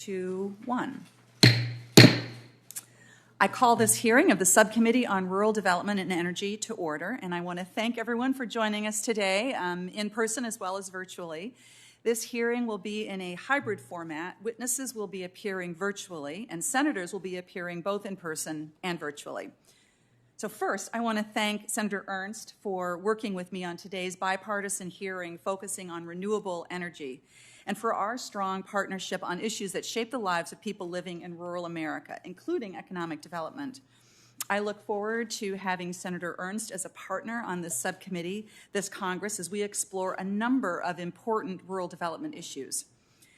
2, 1. I call this hearing of the Subcommittee on Rural Development and Energy to order, and I want to thank everyone for joining us today, in person as well as virtually. This hearing will be in a hybrid format. Witnesses will be appearing virtually, and senators will be appearing both in person and virtually. So first, I want to thank Senator Ernst for working with me on today's bipartisan hearing focusing on renewable energy, and for our strong partnership on issues that shape the lives of people living in rural America, including economic development. I look forward to having Senator Ernst as a partner on this subcommittee this Congress as we explore a number of important rural development issues.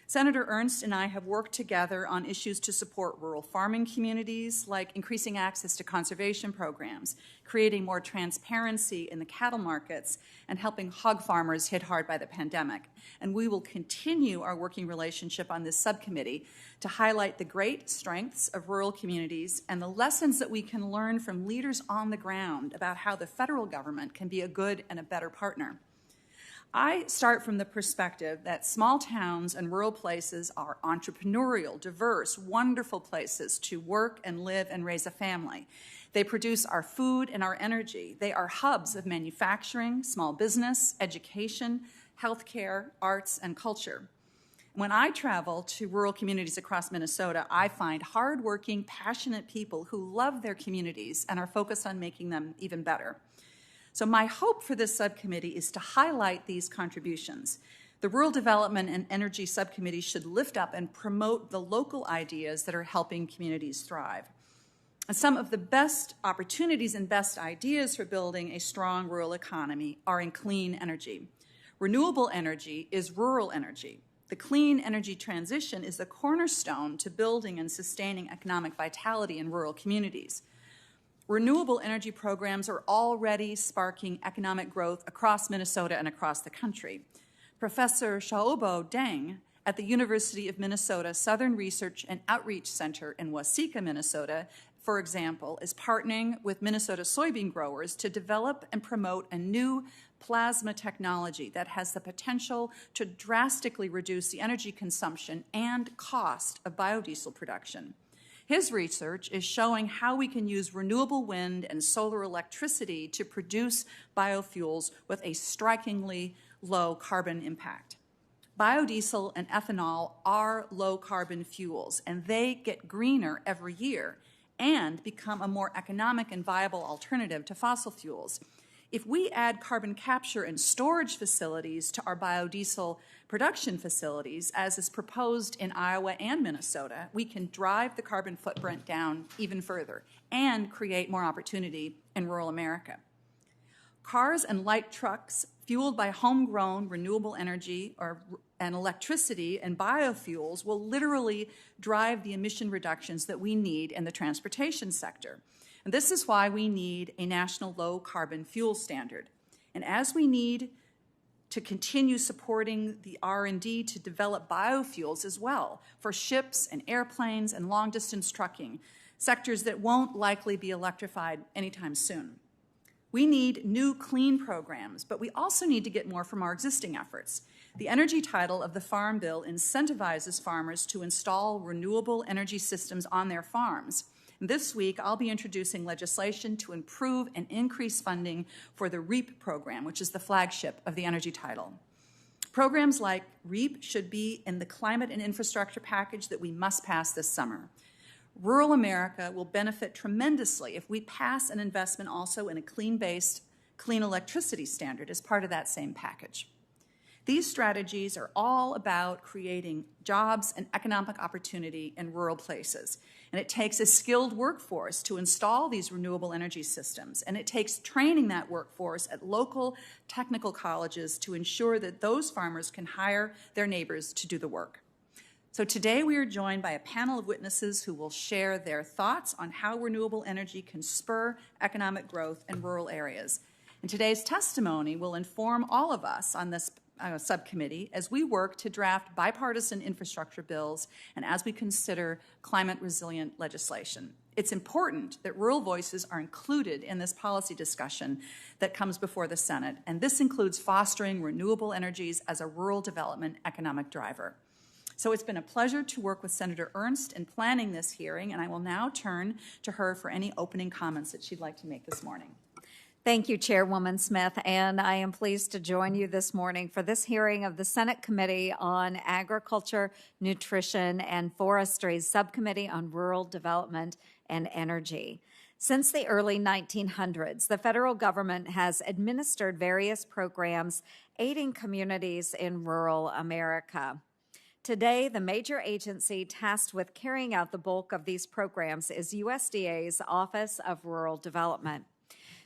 Senator Ernst and I have worked together on issues to support rural farming communities, like increasing access to conservation programs, creating more transparency in the cattle markets, and helping hog farmers hit hard by the pandemic. And we will continue our working relationship on this subcommittee to highlight the great strengths of rural communities and the lessons that we can learn from leaders on the ground about how the federal government can be a good and a better partner. I start from the perspective that small towns and rural places are entrepreneurial, diverse, wonderful places to work and live and raise a family. They produce our food and our energy. They are hubs of manufacturing, small business, education, healthcare, arts, and culture. When I travel to rural communities across Minnesota, I find hardworking, passionate people who love their communities and are focused on making them even better. So my hope for this subcommittee is to highlight these contributions. The Rural Development and Energy Subcommittee should lift up and promote the local ideas that are helping communities thrive. And some of the best opportunities and best ideas for building a strong rural economy are in clean energy. Renewable energy is rural energy. The clean energy transition is the cornerstone to building and sustaining economic vitality in rural communities. Renewable energy programs are already sparking economic growth across Minnesota and across the country. Professor Xiaobo Deng at the University of Minnesota Southern Research and Outreach Center in Waseca, Minnesota, for example, is partnering with Minnesota soybean growers to develop and promote a new plasma technology that has the potential to drastically reduce the energy consumption and cost of biodiesel production. His research is showing how we can use renewable wind and solar electricity to produce biofuels with a strikingly low carbon impact. Biodiesel and ethanol are low-carbon fuels, and they get greener every year and become a more economic and viable alternative to fossil fuels. If we add carbon capture and storage facilities to our biodiesel production facilities, as is proposed in Iowa and Minnesota, we can drive the carbon footprint down even further and create more opportunity in rural America. Cars and light trucks fueled by homegrown renewable energy and electricity and biofuels will literally drive the emission reductions that we need in the transportation sector. And this is why we need a national low-carbon fuel standard. And as we need to continue supporting the R&D to develop biofuels as well for ships and airplanes and long-distance trucking, sectors that won't likely be electrified anytime soon. We need new clean programs, but we also need to get more from our existing efforts. The energy title of the Farm Bill incentivizes farmers to install renewable energy systems on their farms. This week, I'll be introducing legislation to improve and increase funding for the REAP program, which is the flagship of the energy title. Programs like REAP should be in the climate and infrastructure package that we must pass this summer. Rural America will benefit tremendously if we pass an investment also in a clean-based, clean electricity standard as part of that same package. These strategies are all about creating jobs and economic opportunity in rural places. And it takes a skilled workforce to install these renewable energy systems. And it takes training that workforce at local technical colleges to ensure that those farmers can hire their neighbors to do the work. So today we are joined by a panel of witnesses who will share their thoughts on how renewable energy can spur economic growth in rural areas. And today's testimony will inform all of us on this subcommittee as we work to draft bipartisan infrastructure bills and as we consider climate-resilient legislation. It's important that rural voices are included in this policy discussion that comes before the Senate, and this includes fostering renewable energies as a rural development economic driver. So it's been a pleasure to work with Senator Ernst in planning this hearing, and I will now turn to her for any opening comments that she'd like to make this morning. Thank you, Chairwoman Smith, and I am pleased to join you this morning for this hearing of the Senate Committee on Agriculture, Nutrition, and Forestry's Subcommittee on Rural Development and Energy. Since the early 1900s, the federal government has administered various programs aiding communities in rural America. Today, the major agency tasked with carrying out the bulk of these programs is USDA's Office of Rural Development.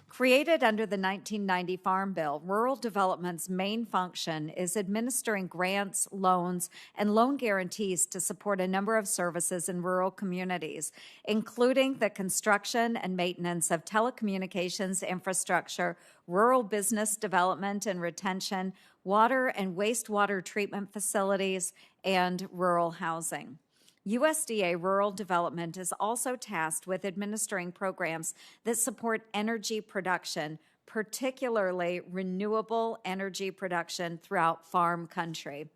Created under the 1990 Farm Bill, rural development's main function is administering grants, loans, and loan guarantees to support a number of services in rural communities, including the construction and maintenance of telecommunications infrastructure, rural business development and retention, water and wastewater treatment facilities, and rural housing. USDA Rural Development is also tasked with administering programs that support energy production, particularly renewable energy production throughout farm country.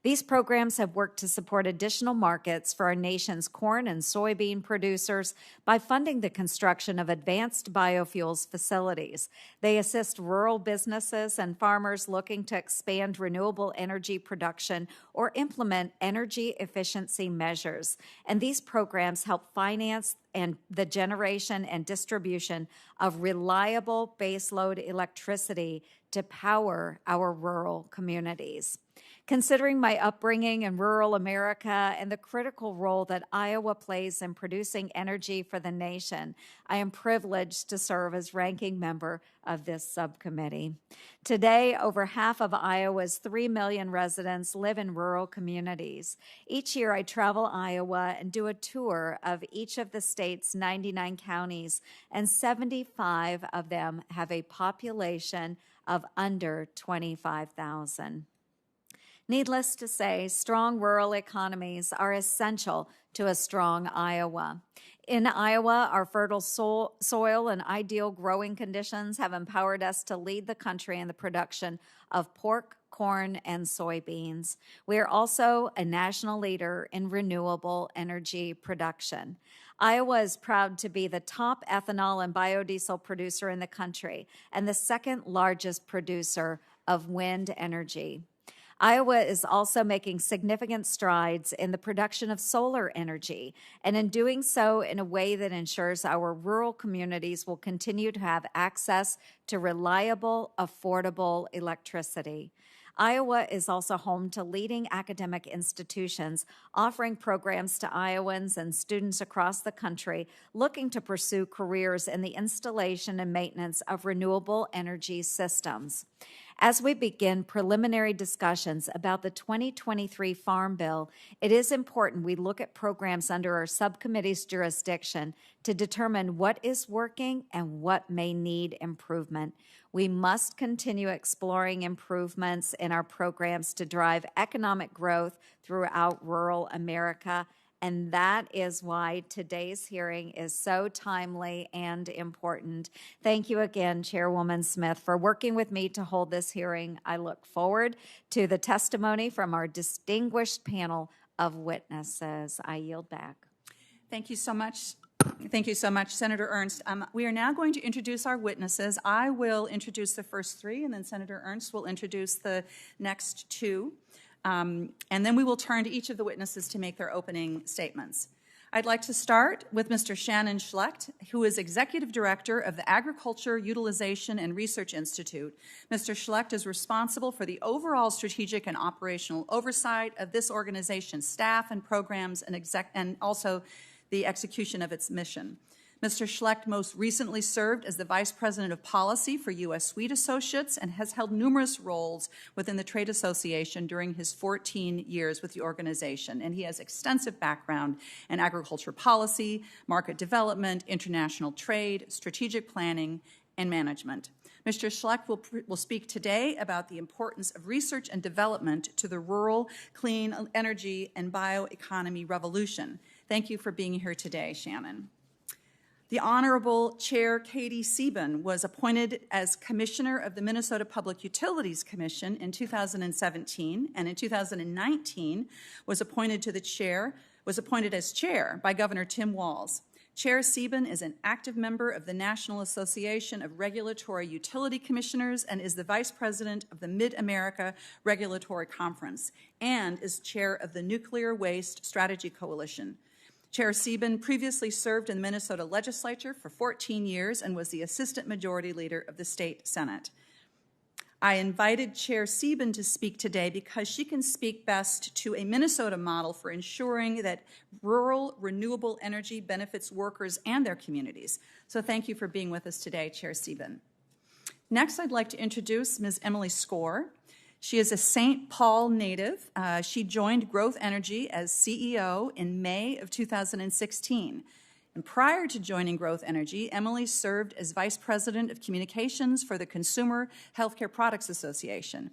These programs have worked to support additional markets for our nation's corn and soybean producers by funding the construction of advanced biofuels facilities. They assist rural businesses and farmers looking to expand renewable energy production or implement energy efficiency measures. And these programs help finance and the generation and distribution of reliable baseload electricity to power our rural communities. Considering my upbringing in rural America and the critical role that Iowa plays in producing energy for the nation, I am privileged to serve as ranking member of this subcommittee. Today, over half of Iowa's 3 million residents live in rural communities. Each year, I travel Iowa and do a tour of each of the state's 99 counties, and 75 of them have a population of under 25,000. Needless to say, strong rural economies are essential to a strong Iowa. In Iowa, our fertile soil and ideal growing conditions have empowered us to lead the country in the production of pork, corn, and soybeans. We are also a national leader in renewable energy production. Iowa is proud to be the top ethanol and biodiesel producer in the country and the second largest producer of wind energy. Iowa is also making significant strides in the production of solar energy, and in doing so in a way that ensures our rural communities will continue to have access to reliable, affordable electricity. Iowa is also home to leading academic institutions offering programs to Iowans and students across the country looking to pursue careers in the installation and maintenance of renewable energy systems. As we begin preliminary discussions about the 2023 Farm Bill, it is important we look at programs under our subcommittee's jurisdiction to determine what is working and what may need improvement. We must continue exploring improvements in our programs to drive economic growth throughout rural America. And that is why today's hearing is so timely and important. Thank you again, Chairwoman Smith, for working with me to hold this hearing. I look forward to the testimony from our distinguished panel of witnesses. I yield back. Thank you so much. Thank you so much, Senator Ernst. We are now going to introduce our witnesses. I will introduce the first three, and then Senator Ernst will introduce the next two. And then we will turn to each of the witnesses to make their opening statements. I'd like to start with Mr. Shannon Schlecht, who is Executive Director of the Agriculture Utilization and Research Institute. Mr. Schlecht is responsible for the overall strategic and operational oversight of this organization's staff and programs and also the execution of its mission. Mr. Schlecht most recently served as the Vice President of Policy for U.S. Wheat Associates and has held numerous roles within the trade association during his 14 years with the organization. And he has extensive background in agriculture policy, market development, international trade, strategic planning, and management. Mr. Schlecht will speak today about the importance of research and development to the rural clean energy and bioeconomy revolution. Thank you for being here today, Shannon. The Honorable Chair Katie Sieben was appointed as Commissioner of the Minnesota Public Utilities Commission in 2017, and in 2019 was appointed as chair by Governor Tim Walz. Chair Sieben is an active member of the National Association of Regulatory Utility Commissioners and is the Vice President of the Mid-America Regulatory Conference and is chair of the Nuclear Waste Strategy Coalition. Chair Sieben previously served in the Minnesota legislature for 14 years and was the Assistant Majority Leader of the State Senate. I invited Chair Sieben to speak today because she can speak best to a Minnesota model for ensuring that rural renewable energy benefits workers and their communities. So thank you for being with us today, Chair Sieben. Next, I'd like to introduce Ms. Emily Skor. She is a St. Paul native. She joined Growth Energy as CEO in May of 2016. And prior to joining Growth Energy, Emily served as Vice President of Communications for the Consumer Healthcare Products Association.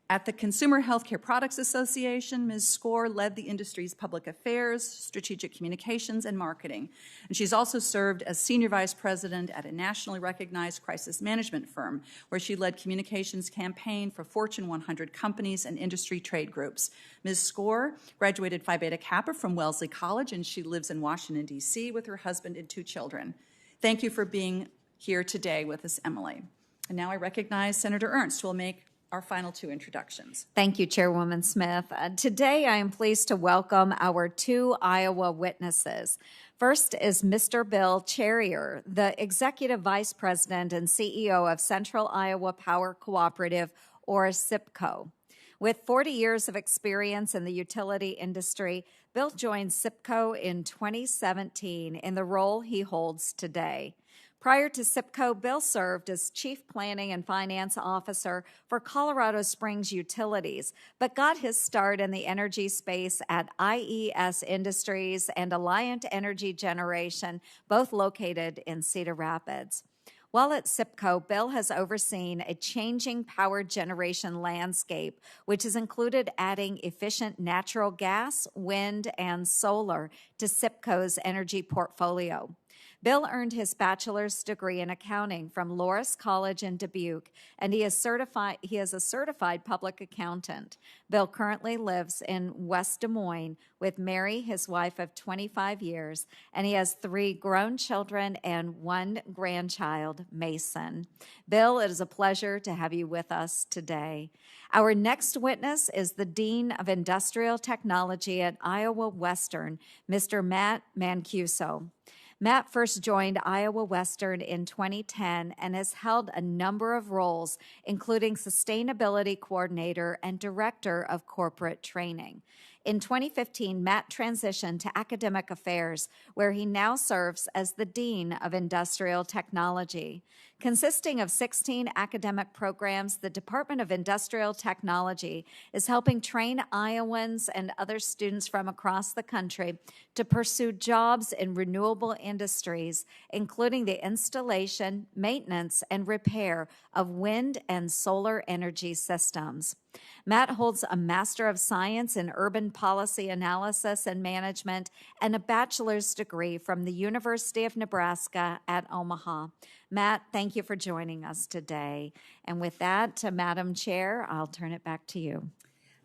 At the Consumer Healthcare Products Association, Ms. Skor led the industry's public affairs, strategic communications, and marketing. And she's also served as Senior Vice President at a nationally recognized crisis management firm, where she led communications campaign for Fortune 100 companies and industry trade groups. Ms. Skor graduated Phi Beta Kappa from Wellesley College, and she lives in Washington, D.C. with her husband and 2 children. Thank you for being here today with us, Emily. And now I recognize Senator Ernst, who will make our final 2 introductions. Thank you, Chairwoman Smith. Today, I am pleased to welcome our 2 Iowa witnesses. First is Mr. Bill Cherrier, the Executive Vice President and CEO of Central Iowa Power Cooperative, or SIPCO. With 40 years of experience in the utility industry, Bill joined SIPCO in 2017 in the role he holds today. Prior to SIPCO, Bill served as Chief Planning and Finance Officer for Colorado Springs Utilities, but got his start in the energy space at IES Industries and Alliant Energy Generation, both located in Cedar Rapids. While at SIPCO, Bill has overseen a changing power generation landscape, which has included adding efficient natural gas, wind, and solar to SIPCO's energy portfolio. Bill earned his bachelor's degree in accounting from Loras College in Dubuque, and he is a certified public accountant. Bill currently lives in West Des Moines with Mary, his wife of 25 years, and he has 3 grown children and 1 grandchild, Mason. Bill, it is a pleasure to have you with us today. Our next witness is the Dean of Industrial Technology at Iowa Western, Mr. Matt Mancuso. Matt first joined Iowa Western in 2010 and has held a number of roles, including Sustainability Coordinator and Director of Corporate Training. In 2015, Matt transitioned to academic affairs, where he now serves as the Dean of Industrial Technology. Consisting of 16 academic programs, the Department of Industrial Technology is helping train Iowans and other students from across the country to pursue jobs in renewable industries, including the installation, maintenance, and repair of wind and solar energy systems. Matt holds a Master of Science in Urban Policy Analysis and Management and a bachelor's degree from the University of Nebraska at Omaha. Matt, thank you for joining us today. And with that, Madam Chair, I'll turn it back to you.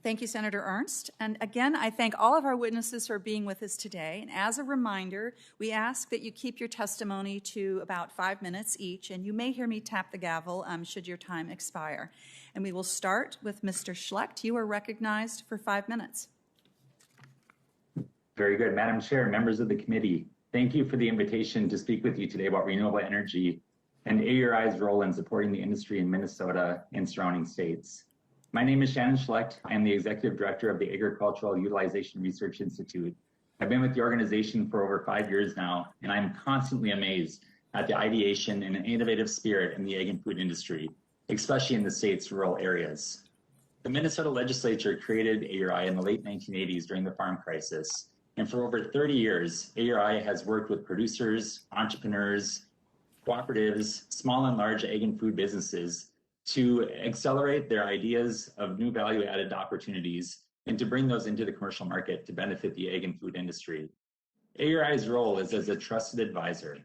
Thank you, Senator Ernst. And again, I thank all of our witnesses for being with us today. And as a reminder, we ask that you keep your testimony to about 5 minutes each, and you may hear me tap the gavel should your time expire. And we will start with Mr. Schlecht. You are recognized for 5 minutes. Very good. Madam Chair, members of the committee, thank you for the invitation to speak with you today about renewable energy and AURI's role in supporting the industry in Minnesota and surrounding states. My name is Shannon Schlecht. I'm the Executive Director of the Agricultural Utilization Research Institute. I've been with the organization for over 5 years now, and I'm constantly amazed at the ideation and innovative spirit in the ag and food industry, especially in the state's rural areas. The Minnesota legislature created AURI in the late 1980s during the farm crisis, and for over 30 years, AURI has worked with producers, entrepreneurs, cooperatives, small and large ag and food businesses to accelerate their ideas of new value-added opportunities and to bring those into the commercial market to benefit the ag and food industry. AURI's role is as a trusted advisor.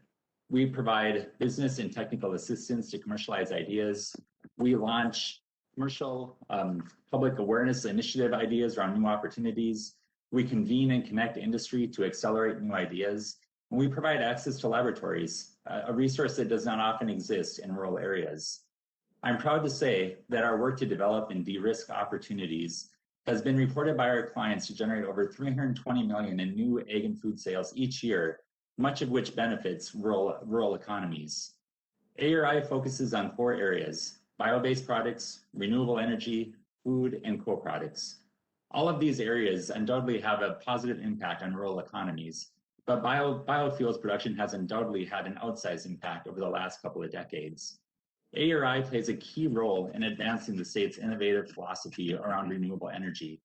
We provide business and technical assistance to commercialize ideas. We launch commercial public awareness initiative ideas around new opportunities. We convene and connect industry to accelerate new ideas. And we provide access to laboratories, a resource that does not often exist in rural areas. I'm proud to say that our work to develop and de-risk opportunities has been reported by our clients to generate over $320 million in new ag and food sales each year, much of which benefits rural economies. ARI focuses on 4 areas: bio-based products, renewable energy, food, and co-products. All of these areas undoubtedly have a positive impact on rural economies, but biofuels production has undoubtedly had an outsized impact over the last couple of decades. ARI plays a key role in advancing the state's innovative philosophy around renewable energy.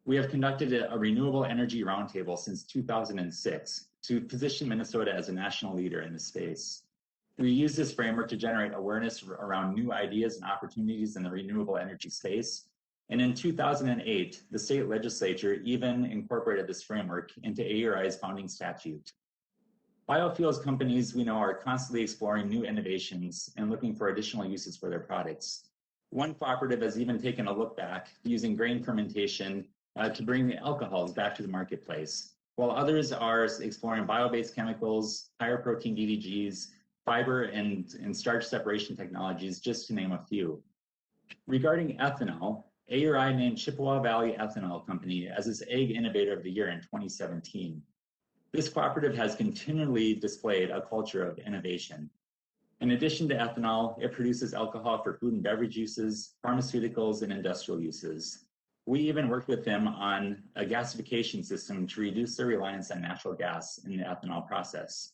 We have conducted a renewable energy roundtable since 2006 to position Minnesota as a national leader in the space. We use this framework to generate awareness around new ideas and opportunities in the renewable energy space. And in 2008, the state legislature even incorporated this framework into ARI's founding statute. Biofuels companies, we know, are constantly exploring new innovations and looking for additional uses for their products. One cooperative has even taken a look back using grain fermentation to bring the alcohols back to the marketplace, while others are exploring bio-based chemicals, higher protein DDGs, fiber and starch separation technologies, just to name a few. Regarding ethanol, ARI named Chippewa Valley Ethanol Company as its Ag Innovator of the Year in 2017. This cooperative has continually displayed a culture of innovation. In addition to ethanol, it produces alcohol for food and beverage uses, pharmaceuticals, and industrial uses. We even worked with them on a gasification system to reduce their reliance on natural gas in the ethanol process.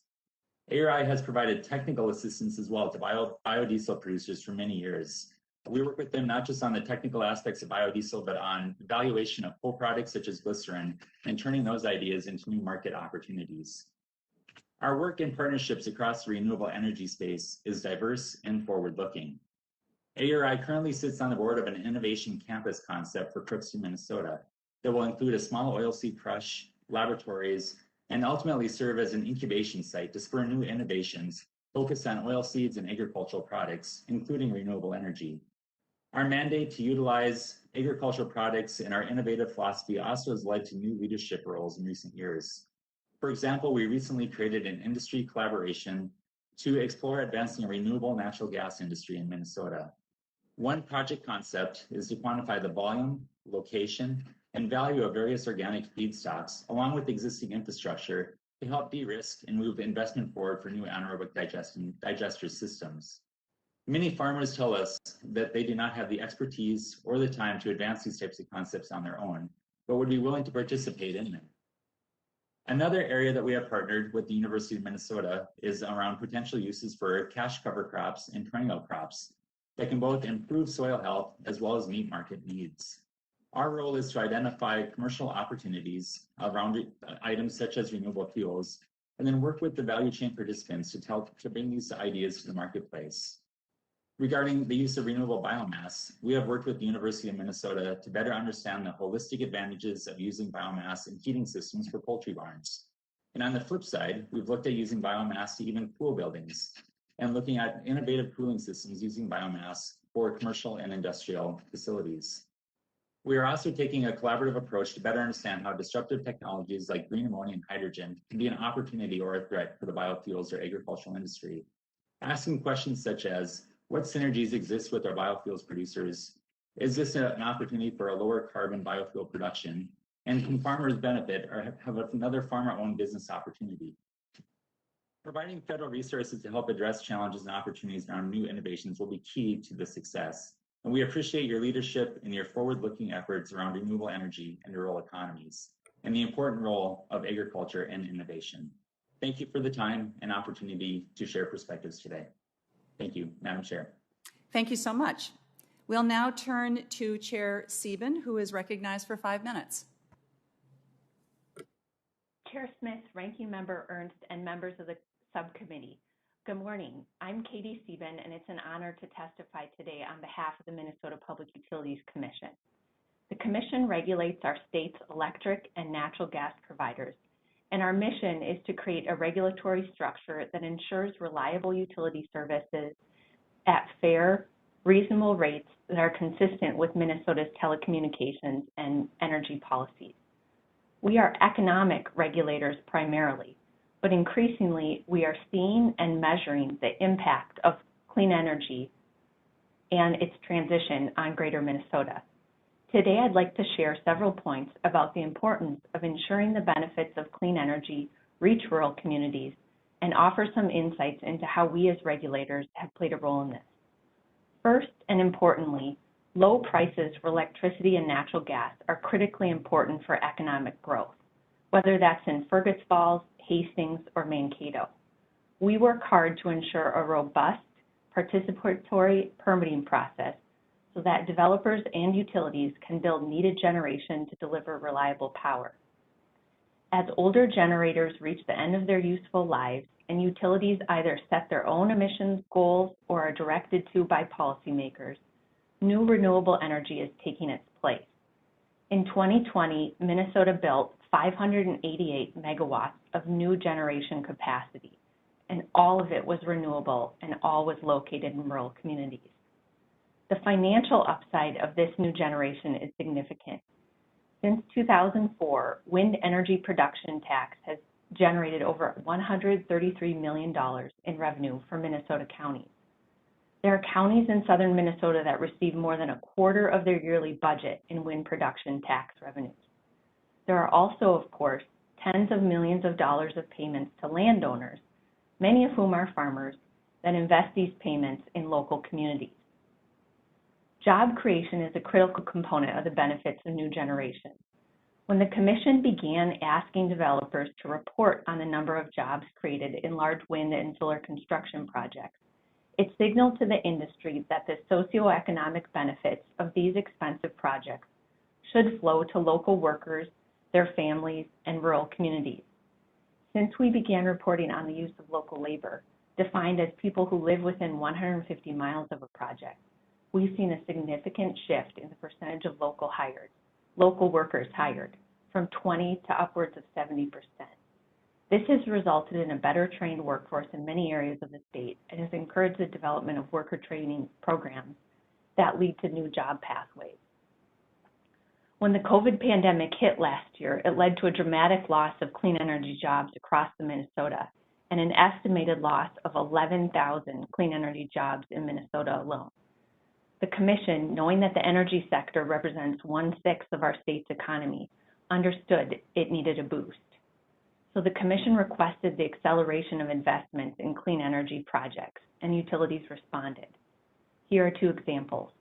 ARI has provided technical assistance as well to biodiesel producers for many years. We work with them not just on the technical aspects of biodiesel, but on evaluation of co-products such as glycerin and turning those ideas into new market opportunities. Our work and partnerships across the renewable energy space is diverse and forward-looking. ARI currently sits on the board of an innovation campus concept for Crookston, Minnesota, that will include a small oilseed crush, laboratories, and ultimately serve as an incubation site to spur new innovations focused on oilseeds and agricultural products, including renewable energy. Our mandate to utilize agricultural products in our innovative philosophy also has led to new leadership roles in recent years. For example, we recently created an industry collaboration to explore advancing a renewable natural gas industry in Minnesota. One project concept is to quantify the volume, location, and value of various organic feedstocks, along with existing infrastructure, to help de-risk and move investment forward for new anaerobic digester systems. Many farmers tell us that they do not have the expertise or the time to advance these types of concepts on their own, but would be willing to participate in them. Another area that we have partnered with the University of Minnesota is around potential uses for cash cover crops and perennial crops that can both improve soil health as well as meet market needs. Our role is to identify commercial opportunities around items such as renewable fuels, and then work with the value chain participants to bring these ideas to the marketplace. Regarding the use of renewable biomass, we have worked with the University of Minnesota to better understand the holistic advantages of using biomass in heating systems for poultry barns. And on the flip side, we've looked at using biomass to even cool buildings and looking at innovative cooling systems using biomass for commercial and industrial facilities. We are also taking a collaborative approach to better understand how disruptive technologies like green ammonia and hydrogen can be an opportunity or a threat for the biofuels or agricultural industry. Asking questions such as, what synergies exist with our biofuels producers? Is this an opportunity for a lower carbon biofuel production? And can farmers benefit or have another farmer-owned business opportunity? Providing federal resources to help address challenges and opportunities around new innovations will be key to the success. And we appreciate your leadership and your forward-looking efforts around renewable energy and rural economies, and the important role of agriculture and innovation. Thank you for the time and opportunity to share perspectives today. Thank you, Madam Chair. Thank you so much. We'll now turn to Chair Sieben, who is recognized for 5 minutes. Chair Smith, Ranking Member Ernst, and members of the subcommittee. Good morning. I'm Katie Sieben, and it's an honor to testify today on behalf of the Minnesota Public Utilities Commission. The Commission regulates our state's electric and natural gas providers, and our mission is to create a regulatory structure that ensures reliable utility services at fair, reasonable rates that are consistent with Minnesota's telecommunications and energy policies. We are economic regulators primarily, but increasingly we are seeing and measuring the impact of clean energy and its transition on Greater Minnesota. Today, I'd like to share several points about the importance of ensuring the benefits of clean energy reach rural communities and offer some insights into how we as regulators have played a role in this. First, and importantly, low prices for electricity and natural gas are critically important for economic growth, whether that's in Fergus Falls, Hastings, or Mankato. We work hard to ensure a robust, participatory permitting process so that developers and utilities can build needed generation to deliver reliable power. As older generators reach the end of their useful lives and utilities either set their own emissions goals or are directed to by policymakers, new renewable energy is taking its place. In 2020, Minnesota built 588 megawatts of new generation capacity, and all of it was renewable and all was located in rural communities. The financial upside of this new generation is significant. Since 2004, wind energy production tax has generated over $133 million in revenue for Minnesota counties. There are counties in southern Minnesota that receive more than a quarter of their yearly budget in wind production tax revenues. There are also, of course, tens of millions of dollars of payments to landowners, many of whom are farmers, that invest these payments in local communities. Job creation is a critical component of the benefits of new generation. When the Commission began asking developers to report on the number of jobs created in large wind and solar construction projects, it signaled to the industry that the socioeconomic benefits of these expensive projects should flow to local workers, their families, and rural communities. Since we began reporting on the use of local labor, defined as people who live within 150 miles of a project, we've seen a significant shift in the percentage of local workers hired, from 20 to upwards of 70%. This has resulted in a better trained workforce in many areas of the state and has encouraged the development of worker training programs that lead to new job pathways. When the COVID pandemic hit last year, it led to a dramatic loss of clean energy jobs across Minnesota and an estimated loss of 11,000 clean energy jobs in Minnesota alone. The Commission, knowing that the energy sector represents 1/6 of our state's economy, understood it needed a boost. So the Commission requested the acceleration of investments in clean energy projects, and utilities responded. Here are two examples.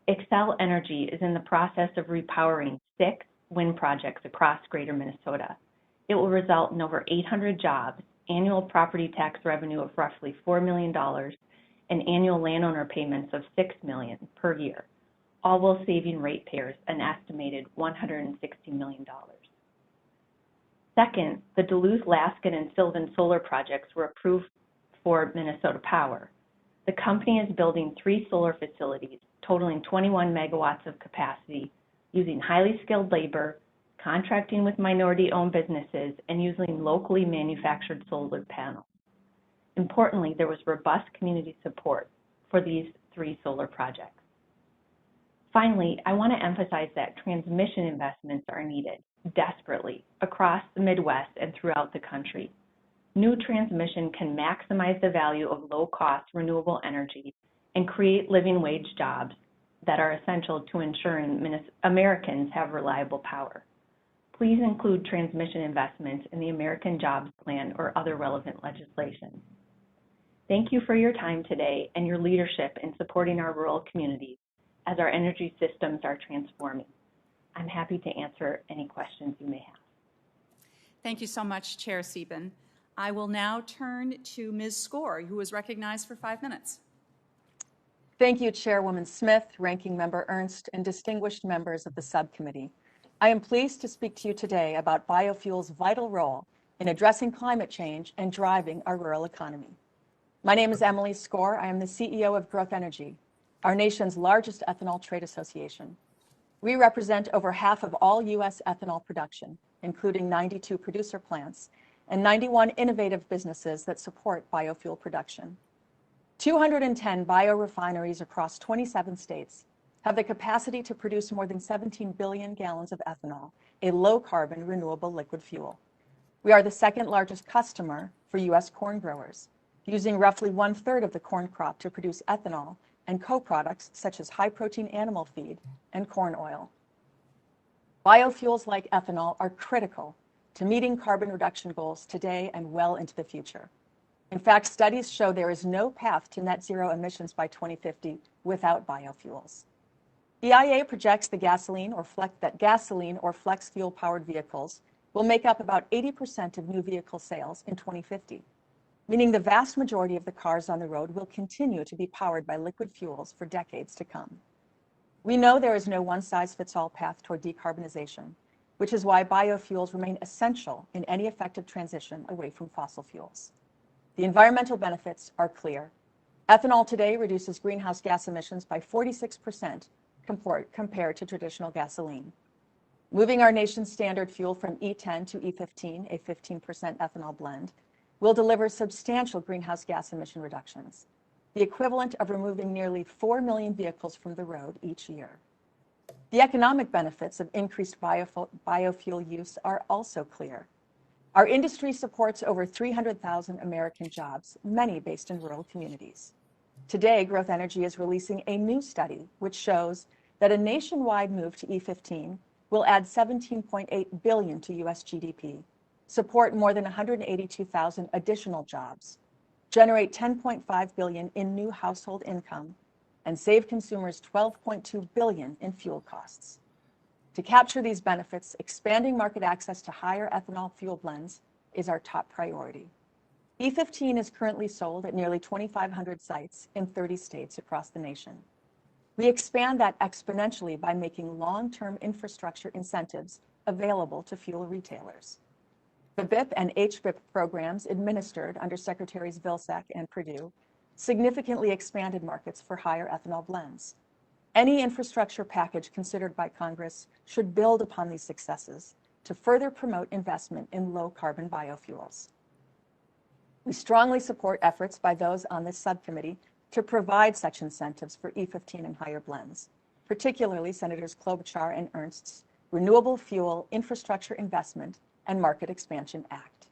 Xcel Energy is in the process of repowering 6 wind projects across Greater Minnesota. It will result in over 800 jobs, annual property tax revenue of roughly $4 million, and annual landowner payments of $6 million per year, all while saving ratepayers an estimated $160 million. Second, the Duluth, Laskin, and Sylvan solar projects were approved for Minnesota Power. The company is building 3 solar facilities totaling 21 megawatts of capacity using highly skilled labor, contracting with minority-owned businesses, and using locally manufactured solar panels. Importantly, there was robust community support for these 3 solar projects. Finally, I want to emphasize that transmission investments are needed desperately across the Midwest and throughout the country. New transmission can maximize the value of low-cost renewable energy and create living wage jobs that are essential to ensuring Americans have reliable power. Please include transmission investments in the American Jobs Plan or other relevant legislation. Thank you for your time today and your leadership in supporting our rural communities as our energy systems are transforming. I'm happy to answer any questions you may have. Thank you so much, Chair Sieben. I will now turn to Ms. Score, who is recognized for 5 minutes. Thank you, Chairwoman Smith, Ranking Member Ernst, and distinguished members of the subcommittee. I am pleased to speak to you today about biofuels' vital role in addressing climate change and driving our rural economy. My name is Emily Score. I am the CEO of Growth Energy, our nation's largest ethanol trade association. We represent over half of all U.S. ethanol production including 92 producer plants and 91 innovative businesses that support biofuel production. 210 biorefineries across 27 states have the capacity to produce more than 17 billion gallons of ethanol, a low-carbon renewable liquid fuel. We are the second largest customer for U.S. corn growers, using roughly 1/3 of the corn crop to produce ethanol and co-products such as high-protein animal feed and corn oil. Biofuels like ethanol are critical to meeting carbon reduction goals today and well into the future. In fact, studies show there is no path to net zero emissions by 2050 without biofuels. EIA projects that gasoline or flex fuel powered vehicles will make up about 80% of new vehicle sales in 2050, meaning the vast majority of the cars on the road will continue to be powered by liquid fuels for decades to come. We know there is no one-size-fits-all path toward decarbonization, which is why biofuels remain essential in any effective transition away from fossil fuels. The environmental benefits are clear. Ethanol today reduces greenhouse gas emissions by 46% compared to traditional gasoline. Moving our nation's standard fuel from E10 to E15, a 15% ethanol blend, will deliver substantial greenhouse gas emission reductions, the equivalent of removing nearly 4 million vehicles from the road each year. The economic benefits of increased biofuel use are also clear. Our industry supports over 300,000 American jobs, many based in rural communities. Today, Growth Energy is releasing a new study which shows that a nationwide move to E15 will add $17.8 billion to U.S. GDP, support more than 182,000 additional jobs, generate $10.5 billion in new household income, and save consumers $12.2 billion in fuel costs. To capture these benefits, expanding market access to higher ethanol fuel blends is our top priority. E15 is currently sold at nearly 2,500 sites in 30 states across the nation. We expand that exponentially by making long-term infrastructure incentives available to fuel retailers. The BIP and HBIP programs administered under Secretaries Vilsack and Perdue significantly expanded markets for higher ethanol blends. Any infrastructure package considered by Congress should build upon these successes to further promote investment in low-carbon biofuels. We strongly support efforts by those on this subcommittee to provide such incentives for E15 and higher blends, particularly Senators Klobuchar and Ernst's Renewable Fuel Infrastructure Investment and Market Expansion Act.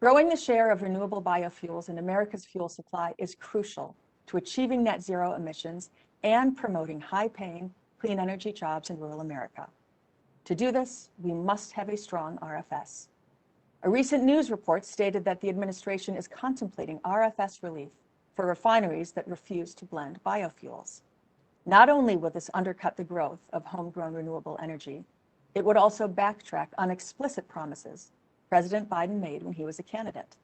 Growing the share of renewable biofuels in America's fuel supply is crucial to achieving net zero emissions and promoting high-paying, clean energy jobs in rural America. To do this, we must have a strong RFS. A recent news report stated that the administration is contemplating RFS relief for refineries that refuse to blend biofuels. Not only would this undercut the growth of homegrown renewable energy, it would also backtrack on explicit promises President Biden made when he was a candidate.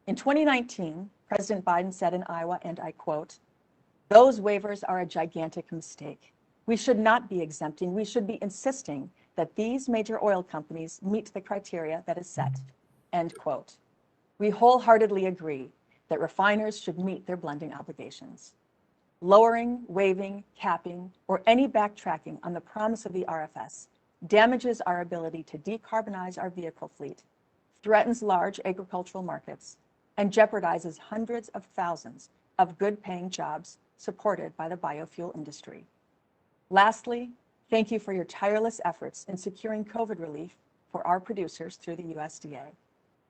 In 2019, President Biden said in Iowa, and I quote, "Those waivers are a gigantic mistake. We should not be exempting, we should be insisting that these major oil companies meet the criteria that is set," end quote. We wholeheartedly agree that refiners should meet their blending obligations. Lowering, waiving, capping, or any backtracking on the promise of the RFS damages our ability to decarbonize our vehicle fleet, threatens large agricultural markets, and jeopardizes hundreds of thousands of good-paying jobs supported by the biofuel industry. Lastly, thank you for your tireless efforts in securing COVID relief for our producers through the USDA.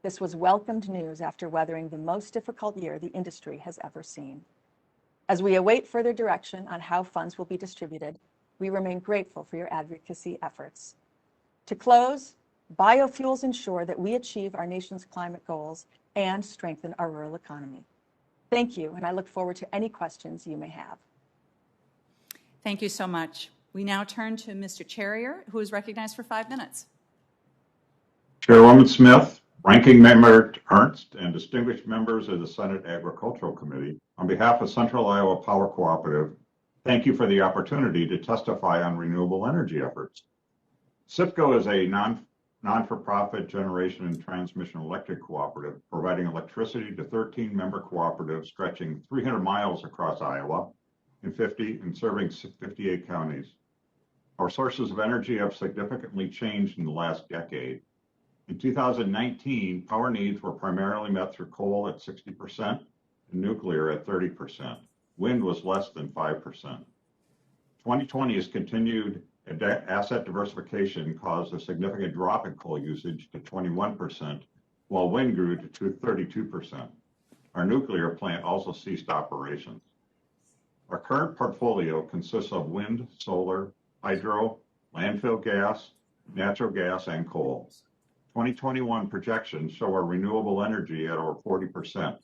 This was welcomed news after weathering the most difficult year the industry has ever seen. As we await further direction on how funds will be distributed, we remain grateful for your advocacy efforts. To close, biofuels ensure that we achieve our nation's climate goals and strengthen our rural economy. Thank you, and I look forward to any questions you may have. Thank you so much. We now turn to Mr. Charrier, who is recognized for 5 minutes. Chairwoman Smith, Ranking Member Ernst, and distinguished members of the Senate Agricultural Committee, on behalf of Central Iowa Power Cooperative, thank you for the opportunity to testify on renewable energy efforts. CIPCO is a non-for-profit generation and transmission electric cooperative, providing electricity to 13 member cooperatives stretching 300 miles across Iowa and serving 58 counties. Our sources of energy have significantly changed in the last decade. In 2019, power needs were primarily met through coal at 60% and nuclear at 30%. Wind was less than 5%. 2020 has continued asset diversification caused a significant drop in coal usage to 21%, while wind grew to 32%. Our nuclear plant also ceased operations. Our current portfolio consists of wind, solar, hydro, landfill gas, natural gas, and coal. 2021 projections show our renewable energy at over 40%.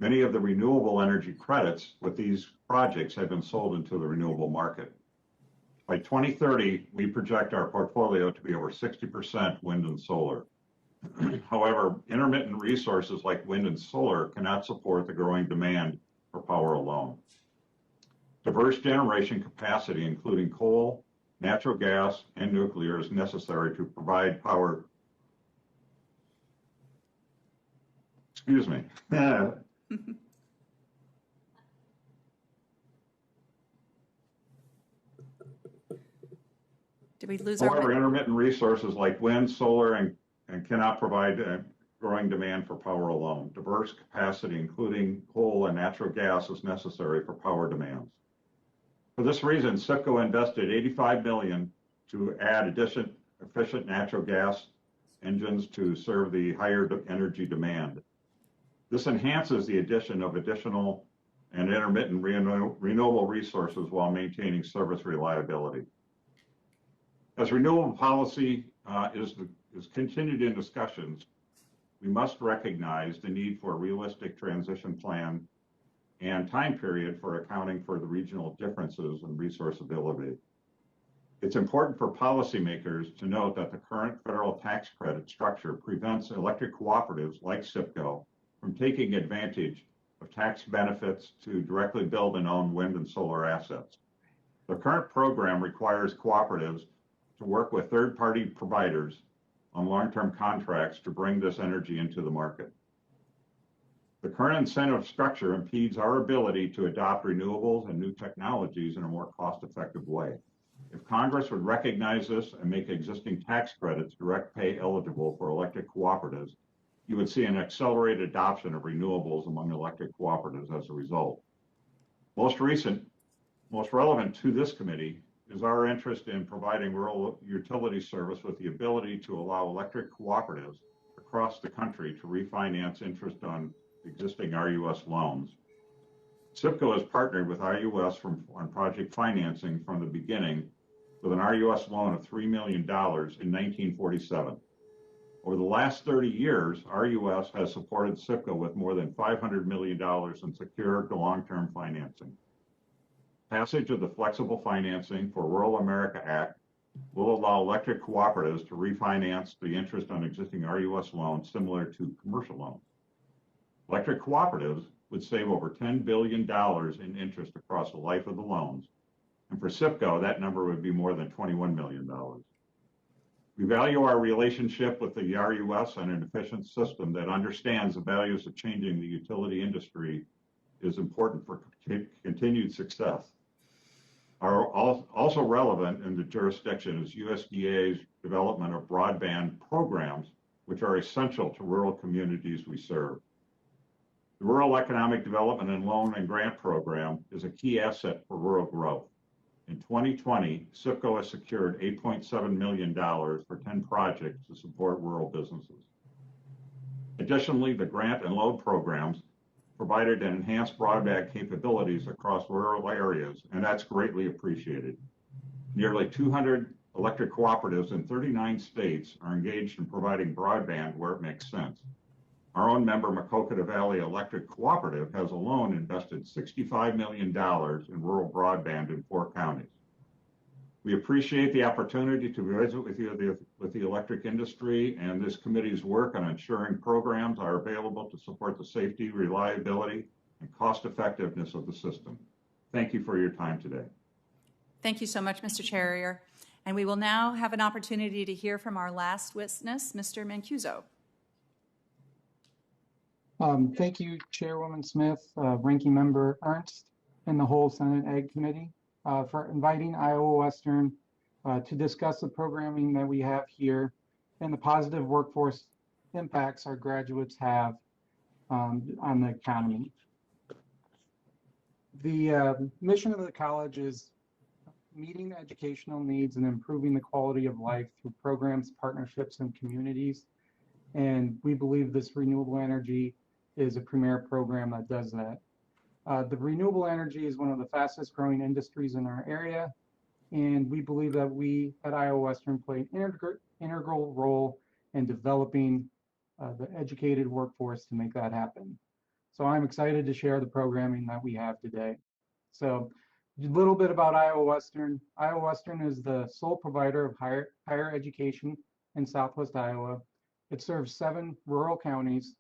Many of the renewable energy credits with these projects have been sold into the renewable market. By 2030, we project our portfolio to be over 60% wind and solar. However, intermittent resources like wind and solar cannot support the growing demand for power alone. Diverse generation capacity, including coal, natural gas, and nuclear, is necessary to provide power. Excuse me. Did we lose However, our? intermittent resources like wind, solar, and cannot provide growing demand for power alone. Diverse capacity, including coal and natural gas, is necessary for power demands. For this reason, SIPCO invested $85 million to add efficient natural gas engines to serve the higher energy demand. This enhances the addition of additional and intermittent renewable resources while maintaining service reliability. As renewable policy is continued in discussions, we must recognize the need for a realistic transition plan and time period for accounting for the regional differences in resource ability. It's important for policymakers to note that the current federal tax credit structure prevents electric cooperatives like SIPCO from taking advantage of tax benefits to directly build and own wind and solar assets. The current program requires cooperatives to work with third-party providers on long-term contracts to bring this energy into the market. The current incentive structure impedes our ability to adopt renewables and new technologies in a more cost-effective way. If Congress would recognize this and make existing tax credits direct pay eligible for electric cooperatives, you would see an accelerated adoption of renewables among electric cooperatives as a result. Most relevant to this committee is our interest in providing rural utility service with the ability to allow electric cooperatives across the country to refinance interest on existing RUS loans. SIPCO has partnered with RUS on project financing from the beginning with an RUS loan of $3 million in 1947. Over the last 30 years, RUS has supported SIPCO with more than $500 million in secured long-term financing. Passage of the Flexible Financing for Rural America Act will allow electric cooperatives to refinance the interest on existing RUS loans similar to commercial loans. Electric cooperatives would save over $10 billion in interest across the life of the loans. And for SIPCO, that number would be more than $21 million. We value our relationship with the RUS and an efficient system that understands the values of changing the utility industry is important for continued success. Also relevant in the jurisdiction is USDA's development of broadband programs, which are essential to rural communities we serve. The Rural Economic Development and Loan and Grant Program is a key asset for rural growth. In 2020, SIPCO has secured $8.7 million for 10 projects to support rural businesses. Additionally, the grant and loan programs provided enhanced broadband capabilities across rural areas, and that's greatly appreciated. Nearly 200 electric cooperatives in 39 states are engaged in providing broadband where it makes sense. Our own member, Maquoketa Valley Electric Cooperative, has alone invested $65 million in rural broadband in 4 counties. We appreciate the opportunity to visit with the electric industry and this committee's work on ensuring programs are available to support the safety, reliability, and cost effectiveness of the system. Thank you for your time today. Thank you so much, Mr. Charrier. And we will now have an opportunity to hear from our last witness, Mr. Mancuso. Thank you, Chairwoman Smith, Ranking Member Ernst, and the whole Senate Ag Committee for inviting Iowa Western to discuss the programming that we have here and the positive workforce impacts our graduates have on the economy. The mission of the college is meeting the educational needs and improving the quality of life through programs, partnerships, and communities. And we believe this renewable energy is a premier program that does that. The renewable energy is one of the fastest growing industries in our area, and we believe that we at Iowa Western play an integral role in developing the educated workforce to make that happen. So I'm excited to share the programming that we have today. So a little bit about Iowa Western. Iowa Western is the sole provider of higher education in Southwest Iowa. It serves 7 rural counties,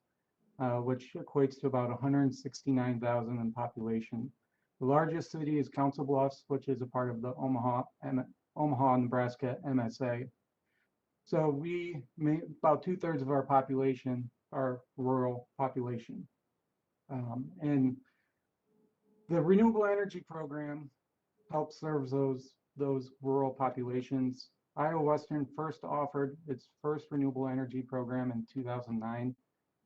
which equates to about 169,000 in population. The largest city is Council Bluffs, which is a part of the Omaha, Nebraska MSA. So about 2/3 of our population are rural population. And the renewable energy program helps serve those rural populations. Iowa Western first offered its first renewable energy program in 2009.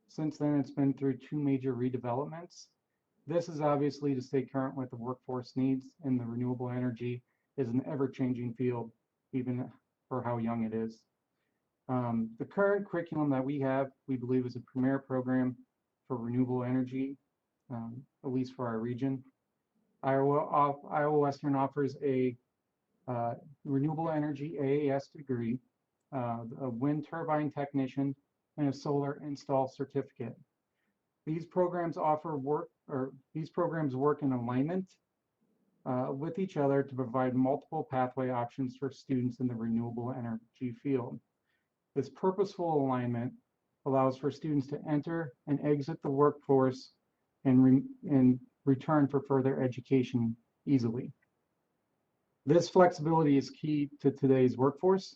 Since then, it's been through 2 major redevelopments. This is obviously to stay current with the workforce needs, and the renewable energy is an ever-changing field, even for how young it is. The current curriculum that we have, we believe, is a premier program for renewable energy, at least for our region. Iowa Western offers a renewable energy AAS degree, a wind turbine technician, and a solar install certificate. These programs work in alignment with each other to provide multiple pathway options for students in the renewable energy field. This purposeful alignment allows for students to enter and exit the workforce and return for further education easily. This flexibility is key to today's workforce.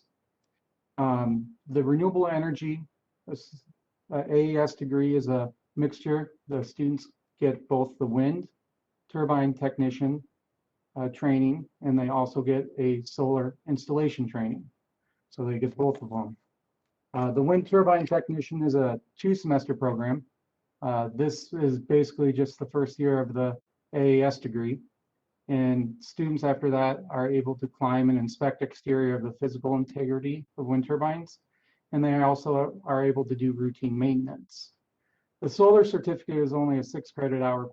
The renewable energy AES degree is a mixture. The students get both the wind turbine technician training, and they also get a solar installation training. So they get both of them. The wind turbine technician is a 2-semester program. This is basically just the first year of the AAS degree. And students after that are able to climb and inspect exterior of the physical integrity of wind turbines. And they also are able to do routine maintenance. The solar certificate is only a 6 credit hour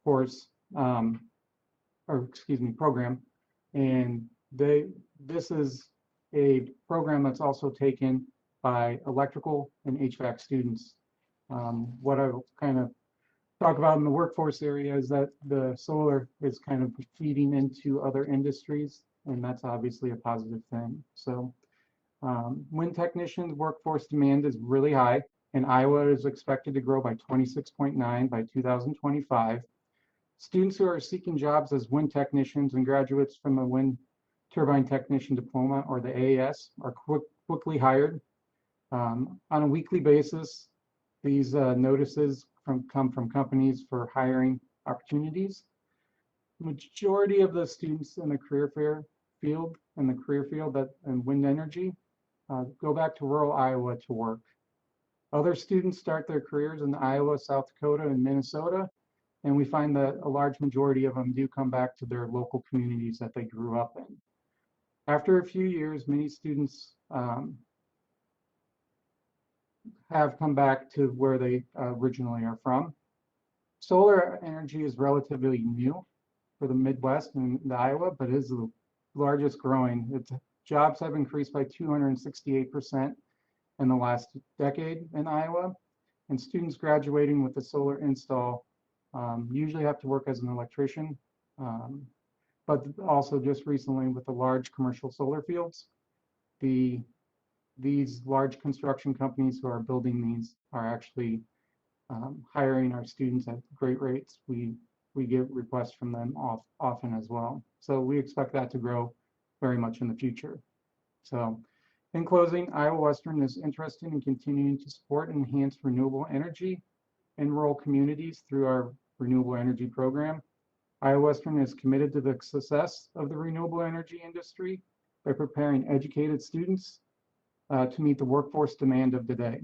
course, program. And this is a program that's also taken by electrical and HVAC students. What I will kind of talk about in the workforce area is that the solar is kind of feeding into other industries, and that's obviously a positive thing. So wind technicians workforce demand is really high, and Iowa is expected to grow by 26.9 by 2025. Students who are seeking jobs as wind technicians and graduates from the wind turbine technician diploma or the AAS are quickly hired. On a weekly basis, these notices come from companies for hiring opportunities. Majority of the students in the career field that in wind energy go back to rural Iowa to work. Other students start their careers in Iowa, South Dakota, and Minnesota, and we find that a large majority of them do come back to their local communities that they grew up in. After a few years, many students have come back to where they originally are from. Solar energy is relatively new for the Midwest and the Iowa, but is the largest growing. Its jobs have increased by 268% in the last decade in Iowa, and students graduating with a solar install usually have to work as an electrician, but also just recently with the large commercial solar fields, these large construction companies who are building these are actually hiring our students at great rates. We get requests from them often as well. So we expect that to grow very much in the future. So in closing, Iowa Western is interested in continuing to support and enhance renewable energy in rural communities through our renewable energy program. Iowa Western is committed to the success of the renewable energy industry by preparing educated students to meet the workforce demand of today.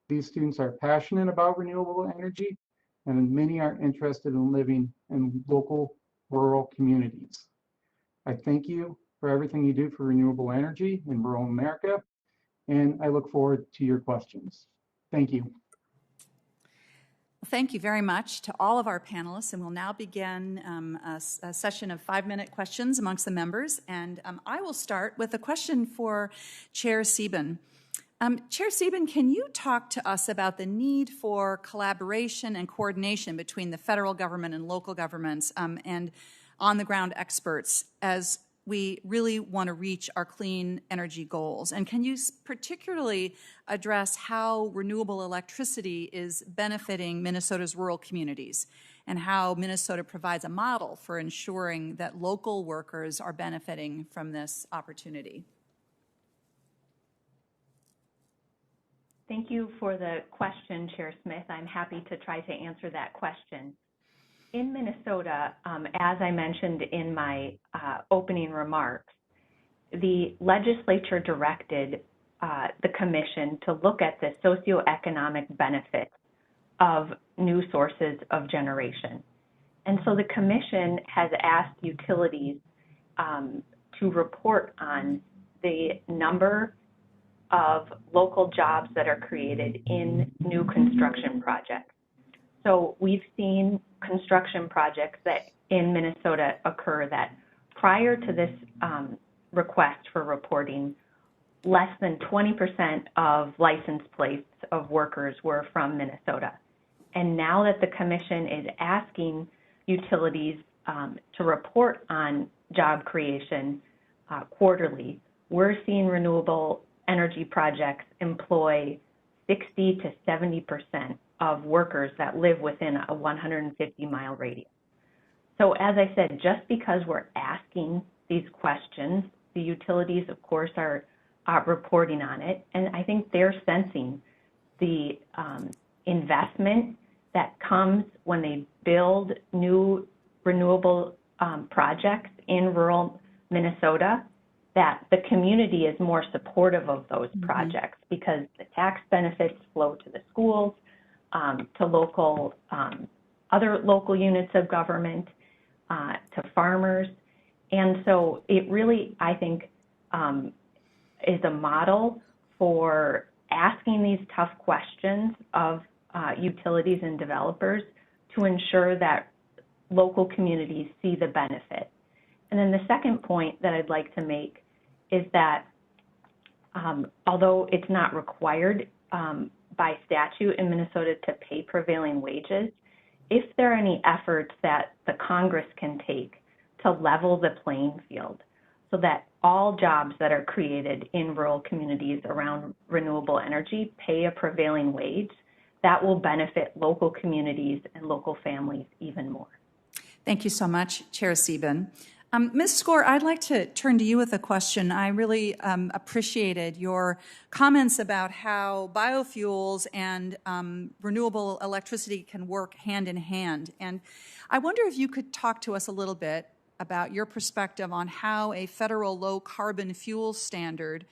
These students are passionate about renewable energy, and many are interested in living in local rural communities. I thank you for everything you do for renewable energy in rural America, and I look forward to your questions. Thank you. Thank you very much to all of our panelists, and we'll now begin a session of 5-minute questions amongst the members. And I will start with a question for Chair Sieben. Chair Sieben, can you talk to us about the need for collaboration and coordination between the federal government and local governments and on-the-ground experts as we really want to reach our clean energy goals? And can you particularly address how renewable electricity is benefiting Minnesota's rural communities and how Minnesota provides a model for ensuring that local workers are benefiting from this opportunity? Thank you for the question, Chair Smith. I'm happy to try to answer that question. In Minnesota, as I mentioned in my opening remarks, the legislature directed the commission to look at the socioeconomic benefits of new sources of generation. And so the commission has asked utilities to report on the number of local jobs that are created in new construction projects. So we've seen construction projects that in Minnesota occur that prior to this request for reporting, less than 20% of license plates of workers were from Minnesota. And now that the commission is asking utilities to report on job creation quarterly, we're seeing renewable energy projects employ 60 to 70% of workers that live within a 150-mile radius. So as I said, just because we're asking these questions, the utilities, of course, are reporting on it, and I think they're sensing the investment that comes when they build new renewable projects in rural Minnesota, that the community is more supportive of those projects because the tax benefits flow to the schools, to local, other local units of government, to farmers. And so it really, I think, is a model for asking these tough questions of utilities and developers to ensure that local communities see the benefit. And then the second point that I'd like to make is that although it's not required by statute in Minnesota to pay prevailing wages, if there are any efforts that the Congress can take to level the playing field so that all jobs that are created in rural communities around renewable energy pay a prevailing wage, that will benefit local communities and local families even more. Thank you so much, Chair Sieben. Ms. Score, I'd like to turn to you with a question. I really appreciated your comments about how biofuels and renewable electricity can work hand in hand. And I wonder if you could talk to us a little bit about your perspective on how a federal low-carbon fuel standard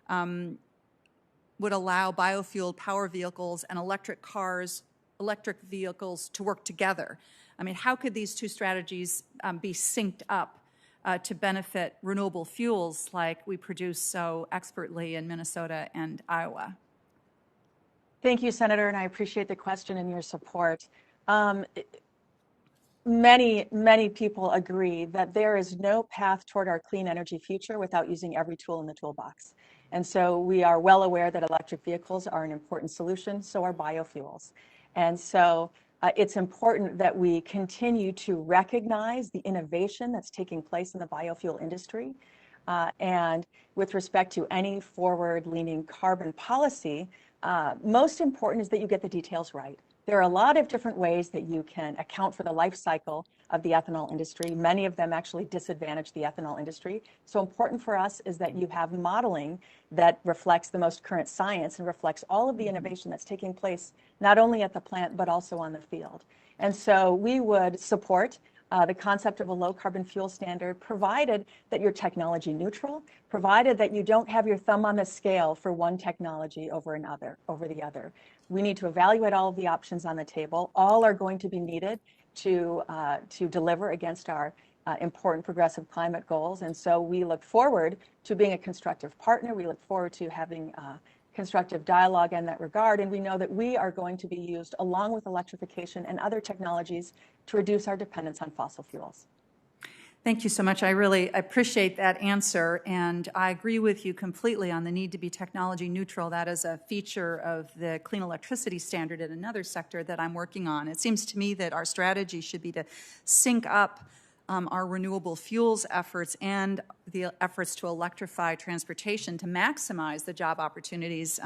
would allow biofuel power vehicles and electric vehicles to work together. I mean, how could these two strategies be synced up to benefit renewable fuels like we produce so expertly in Minnesota and Iowa? Thank you, Senator, and I appreciate the question and your support. Many people agree that there is no path toward our clean energy future without using every tool in the toolbox. And so we are well aware that electric vehicles are an important solution, so are biofuels. And so it's important that we continue to recognize the innovation that's taking place in the biofuel industry. And with respect to any forward-leaning carbon policy, most important is that you get the details right. There are a lot of different ways that you can account for the life cycle of the ethanol industry. Many of them actually disadvantage the ethanol industry. So important for us is that you have modeling that reflects the most current science and reflects all of the innovation that's taking place, not only at the plant, but also on the field. And so we would support the concept of a low carbon fuel standard, provided that you're technology neutral, provided that you don't have your thumb on the scale for one technology over the other. We need to evaluate all of the options on the table. All are going to be needed to deliver against our important progressive climate goals. And so we look forward to being a constructive partner. We look forward to having constructive dialogue in that regard. And we know that we are going to be used along with electrification and other technologies to reduce our dependence on fossil fuels. Thank you so much. I really appreciate that answer, and I agree with you completely on the need to be technology neutral. That is a feature of the clean electricity standard in another sector that I'm working on. It seems to me that our strategy should be to sync up our renewable fuels efforts and the efforts to electrify transportation to maximize the job opportunities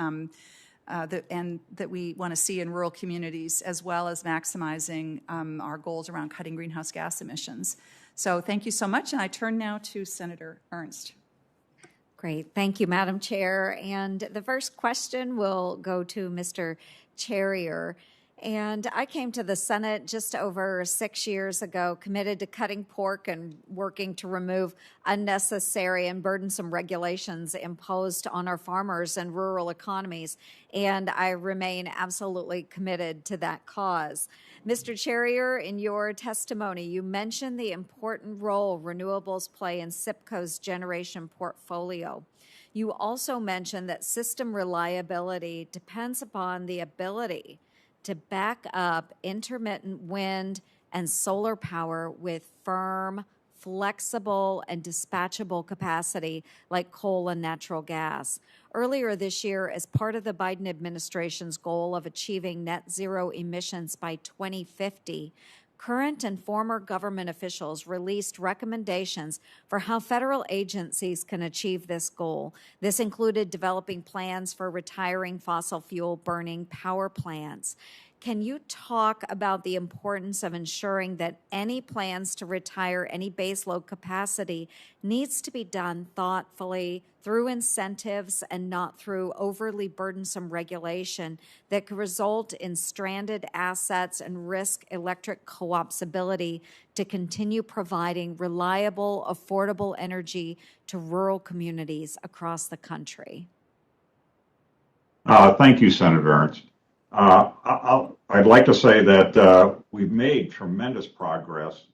that we want to see in rural communities, as well as maximizing our goals around cutting greenhouse gas emissions. So thank you so much, and I turn now to Senator Ernst. Great. Thank you, Madam Chair. And the first question will go to Mr. Charrier. And I came to the Senate just over 6 years ago, committed to cutting pork and working to remove unnecessary and burdensome regulations imposed on our farmers and rural economies. And I remain absolutely committed to that cause. Mr. Charrier, in your testimony, you mentioned the important role renewables play in SIPCO's generation portfolio. You also mentioned that system reliability depends upon the ability to back up intermittent wind and solar power with firm, flexible, and dispatchable capacity like coal and natural gas. Earlier this year, as part of the Biden administration's goal of achieving net zero emissions by 2050, current and former government officials released recommendations for how federal agencies can achieve this goal. This included developing plans for retiring fossil fuel burning power plants. Can you talk about the importance of ensuring that any plans to retire any baseload capacity needs to be done thoughtfully through incentives and not through overly burdensome regulation that could result in stranded assets and risk electric co-op's ability to continue providing reliable, affordable energy to rural communities across the country? Thank you, Senator Ernst. I'd like to say that we've made tremendous progress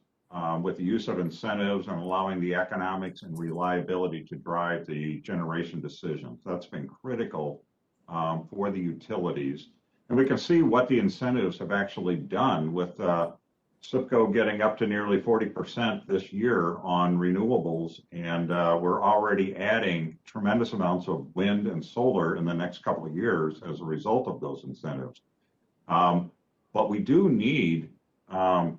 with the use of incentives and allowing the economics and reliability to drive the generation decisions. That's been critical for the utilities. And we can see what the incentives have actually done with SIPCO getting up to nearly 40% this year on renewables. And we're already adding tremendous amounts of wind and solar in the next couple of years as a result of those incentives. But we do need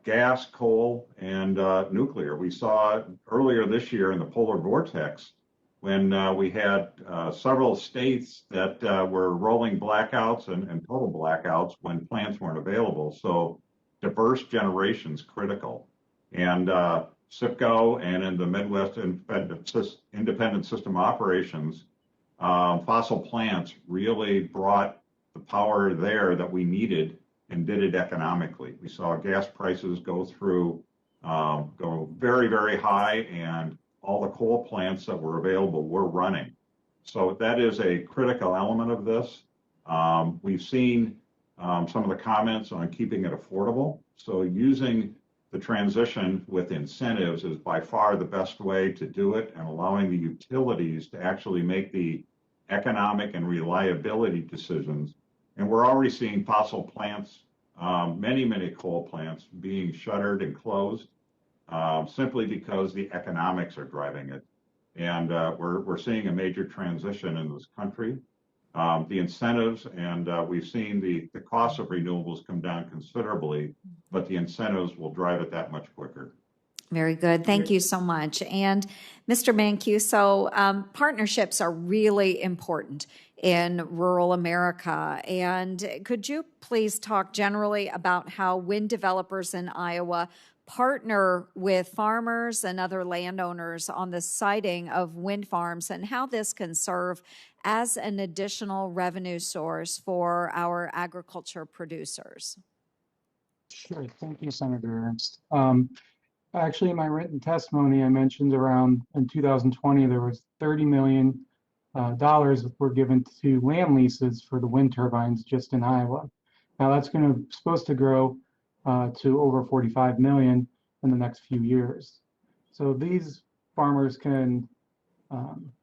gas, coal, and nuclear. We saw earlier this year in the polar vortex when we had several states that were rolling blackouts and total blackouts when plants weren't available. So diverse generation's critical. And SIPCO and in the Midwest Independent System Operations, fossil plants really brought the power there that we needed and did it economically. We saw gas prices go very, very high, and all the coal plants that were available were running. So that is a critical element of this. We've seen some of the comments on keeping it affordable. So using the transition with incentives is by far the best way to do it, and allowing the utilities to actually make the economic and reliability decisions. And we're already seeing fossil plants, many coal plants being shuttered and closed simply because the economics are driving it. And we're seeing a major transition in this country. The incentives, and we've seen the cost of renewables come down considerably, but the incentives will drive it that much quicker. Very good. Thank you so much. And Mr. Mancuso, partnerships are really important in rural America. And could you please talk generally about how wind developers in Iowa partner with farmers and other landowners on the siting of wind farms, and how this can serve as an additional revenue source for our agriculture producers? Sure. Thank you, Senator Ernst. Actually, in my written testimony, I mentioned around in 2020, there was $30 million dollars were given to land leases for the wind turbines just in Iowa. Now that's supposed to grow to over 45 million in the next few years. So these farmers can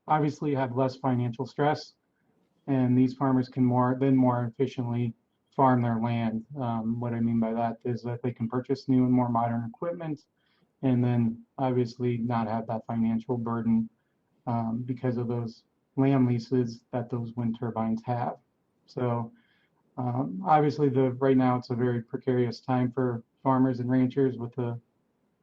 obviously have less financial stress, and these farmers can more efficiently farm their land. What I mean by that is that they can purchase new and more modern equipment, and then obviously not have that financial burden because of those land leases that those wind turbines have. So obviously right now it's a very precarious time for farmers and ranchers with the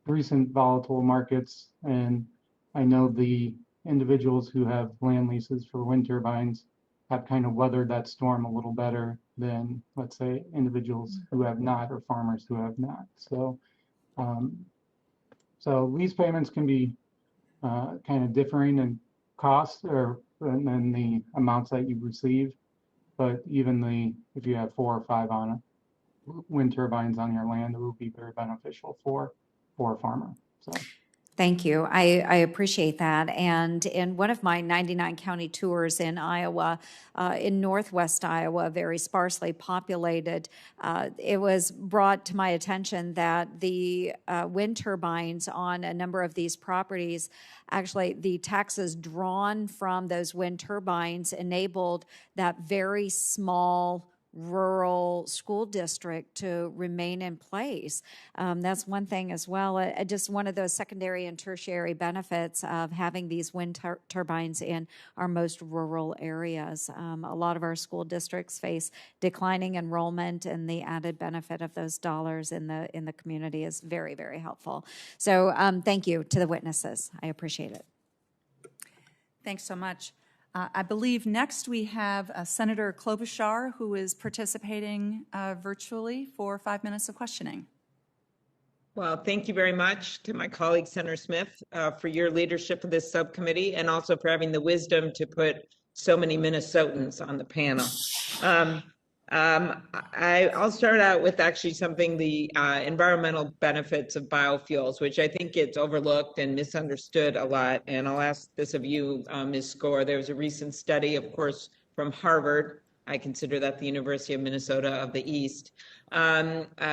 recent volatile markets. And I know the individuals who have land leases for wind turbines have kind of weathered that storm a little better than, let's say, individuals who have not, or farmers who have not. So lease payments can be kind of differing in cost and then the amounts that you receive. But even if you have 4 or 5 on wind turbines on your land, it will be very beneficial for a farmer. So. Thank you. I appreciate that. And in one of my 99 county tours in Iowa, in northwest Iowa, very sparsely populated, it was brought to my attention that the wind turbines on a number of these properties, actually the taxes drawn from those wind turbines enabled that very small rural school district to remain in place. That's one thing as well. Just one of those secondary and tertiary benefits of having these wind turbines in our most rural areas. A lot of our school districts face declining enrollment, and the added benefit of those dollars in the community is very, very helpful. So thank you to the witnesses. I appreciate it. Thanks so much. I believe next we have Senator Klobuchar, who is participating virtually for 5 minutes of questioning. Well, thank you very much to my colleague, Senator Smith, for your leadership of this subcommittee, and also for having the wisdom to put so many Minnesotans on the panel. I'll start out with actually something, the environmental benefits of biofuels, which I think gets overlooked and misunderstood a lot. And I'll ask this of you, Ms. Score. There was a recent study, of course, from Harvard. I consider that the University of Minnesota of the East,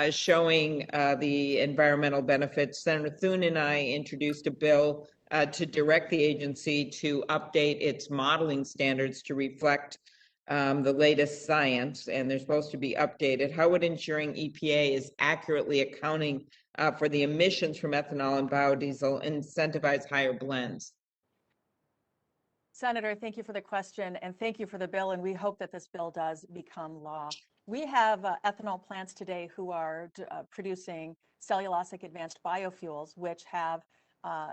showing the environmental benefits. Senator Thune and I introduced a bill to direct the agency to update its modeling standards to reflect the latest science, and they're supposed to be updated. How would ensuring EPA is accurately accounting for the emissions from ethanol and biodiesel incentivize higher blends? Senator, thank you for the question, and thank you for the bill, and we hope that this bill does become law. We have ethanol plants today who are producing cellulosic advanced biofuels, which have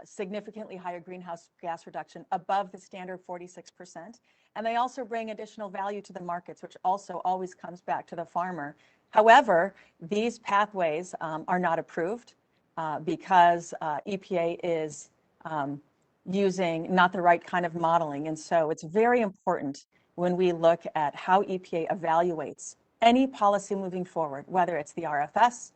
significantly higher greenhouse gas reduction above the standard 46%. And they also bring additional value to the markets, which also always comes back to the farmer. However, these pathways are not approved because EPA is using not the right kind of modeling. And so it's very important when we look at how EPA evaluates any policy moving forward, whether it's the RFS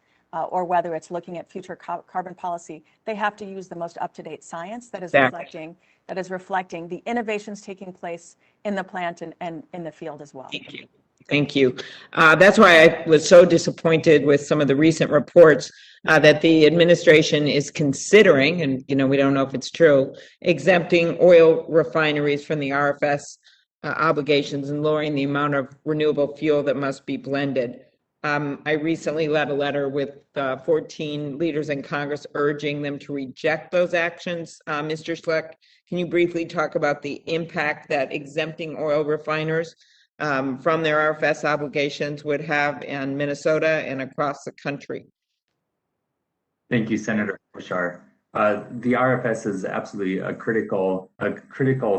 or whether it's looking at future carbon policy, they have to use the most up-to-date science that is reflecting the innovations taking place in the plant and in the field as well. Thank you. Thank you. That's why I was so disappointed with some of the recent reports that the administration is considering, and we don't know if it's true, exempting oil refineries from the RFS obligations and lowering the amount of renewable fuel that must be blended. I recently led a letter with 14 leaders in Congress urging them to reject those actions. Mr. Schleck, can you briefly talk about the impact that exempting oil refiners from their RFS obligations would have in Minnesota and across the country? Thank you, Senator Klobuchar. The RFS is absolutely a critical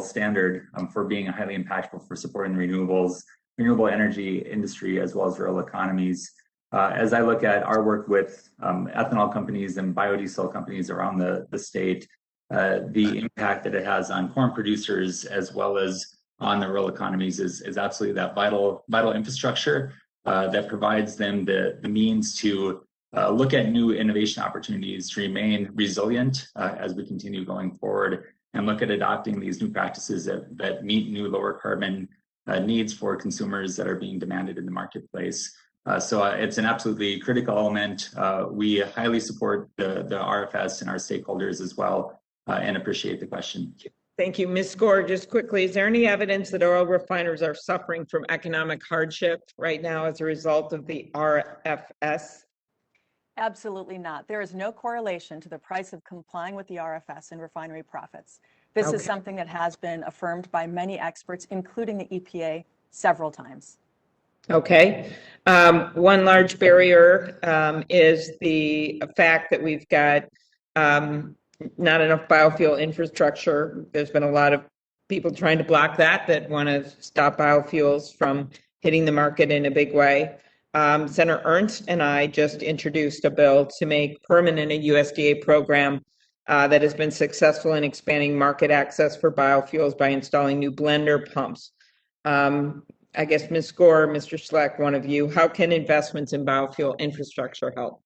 standard for being highly impactful for supporting the renewable energy industry as well as rural economies. As I look at our work with ethanol companies and biodiesel companies around the state, the impact that it has on corn producers as well as on the rural economies is absolutely that vital infrastructure that provides them the means to look at new innovation opportunities to remain resilient as we continue going forward, and look at adopting these new practices that meet new lower carbon needs for consumers that are being demanded in the marketplace. So it's an absolutely critical element. We highly support the RFS and our stakeholders as well, and appreciate the question. Thank you. Ms. Gore, just quickly, is there any evidence that oil refiners are suffering from economic hardship right now as a result of the RFS? Absolutely not. There is no correlation to the price of complying with the RFS and refinery profits. This is something that has been affirmed by many experts, including the EPA, several times. Okay. One large barrier is the fact that we've got not enough biofuel infrastructure. There's been a lot of people trying to block that want to stop biofuels from hitting the market in a big way. Senator Ernst and I just introduced a bill to make permanent a USDA program that has been successful in expanding market access for biofuels by installing new blender pumps. I guess Ms. Gore, Mr. Schleck, one of you, how can investments in biofuel infrastructure help?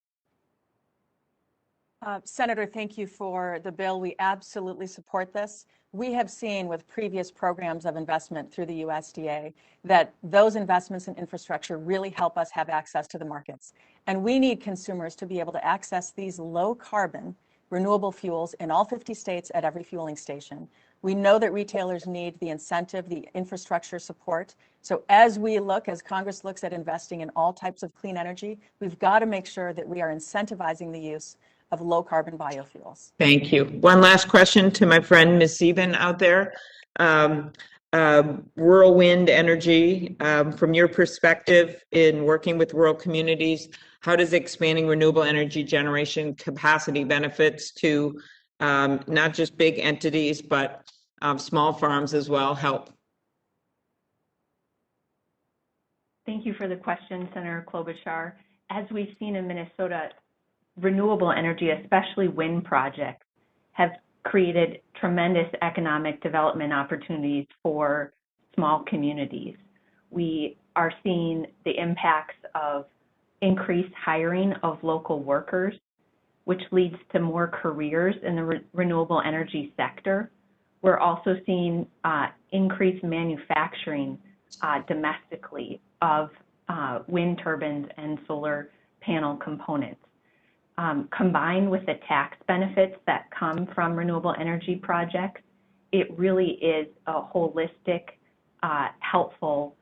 Senator, thank you for the bill. We absolutely support this. We have seen with previous programs of investment through the USDA that those investments in infrastructure really help us have access to the markets. And we need consumers to be able to access these low carbon renewable fuels in all 50 states at every fueling station. We know that retailers need the incentive, the infrastructure support. So as Congress looks at investing in all types of clean energy, we've got to make sure that we are incentivizing the use of low carbon biofuels. Thank you. One last question to my friend Ms. Sieben out there. Rural wind energy, from your perspective in working with rural communities, how does expanding renewable energy generation capacity benefits to not just big entities, but small farms as well help? Thank you for the question, Senator Klobuchar. As we've seen in Minnesota, renewable energy, especially wind projects, have created tremendous economic development opportunities for small communities. We are seeing the impacts of increased hiring of local workers, which leads to more careers in the renewable energy sector. We're also seeing increased manufacturing domestically of wind turbines and solar panel components. Combined with the tax benefits that come from renewable energy projects, it really is a holistic, helpful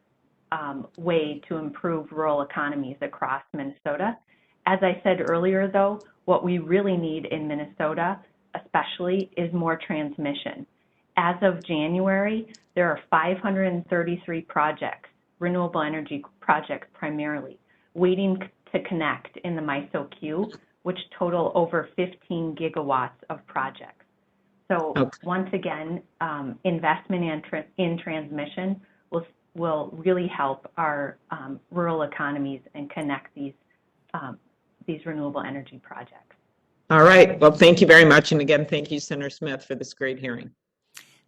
way to improve rural economies across Minnesota. As I said earlier, though, what we really need in Minnesota, especially, is more transmission. As of January, there are 533 projects, renewable energy projects primarily, waiting to connect in the MISO queue, which total over 15 gigawatts of projects. So once again, investment in transmission will really help our rural economies and connect these renewable energy projects. All right. Well, thank you very much. And again, thank you, Senator Smith, for this great hearing.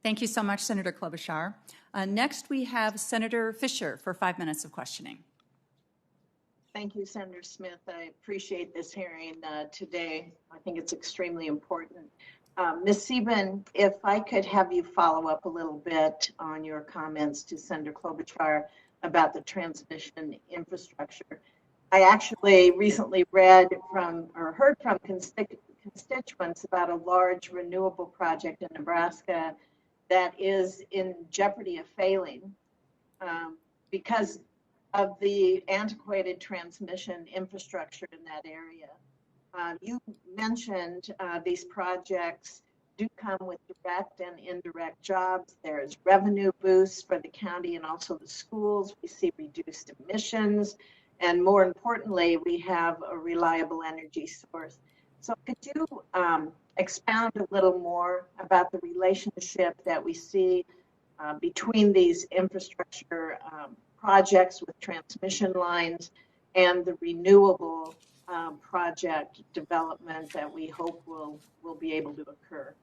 Thank you so much, Senator Klobuchar. Next, we have Senator Fisher for 5 minutes of questioning. Thank you, Senator Smith. I appreciate this hearing today. I think it's extremely important. Ms. Sieben, if I could have you follow up a little bit on your comments to Senator Klobuchar about the transmission infrastructure. I actually recently heard from constituents about a large renewable project in Nebraska that is in jeopardy of failing because of the antiquated transmission infrastructure in that area. You mentioned these projects do come with direct and indirect jobs. There's revenue boosts for the county and also the schools. We see reduced emissions. And more importantly, we have a reliable energy source. So could you expound a little more about the relationship that we see between these infrastructure projects with transmission lines and the renewable project development that we hope will be able to occur?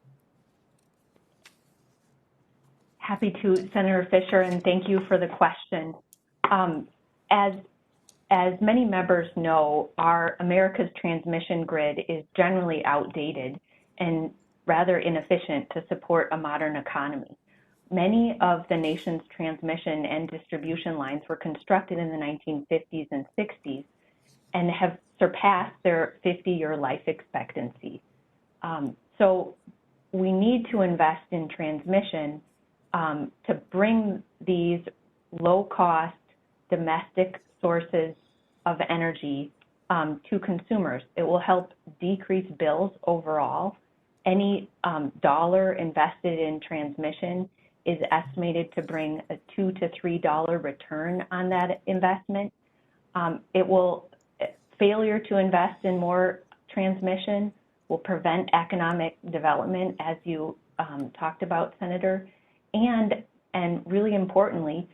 Happy to, Senator Fisher, and thank you for the question. As As many members know, America's transmission grid is generally outdated and rather inefficient to support a modern economy. Many of the nation's transmission and distribution lines were constructed in the 1950s and 60s and have surpassed their 50-year life expectancy. So we need to invest in transmission to bring these low-cost domestic sources of energy to consumers. It will help decrease bills overall. Any dollar invested in transmission is estimated to bring a $2 to $3 return on that investment. Failure to invest in more transmission will prevent economic development, as you talked about, Senator, and really importantly,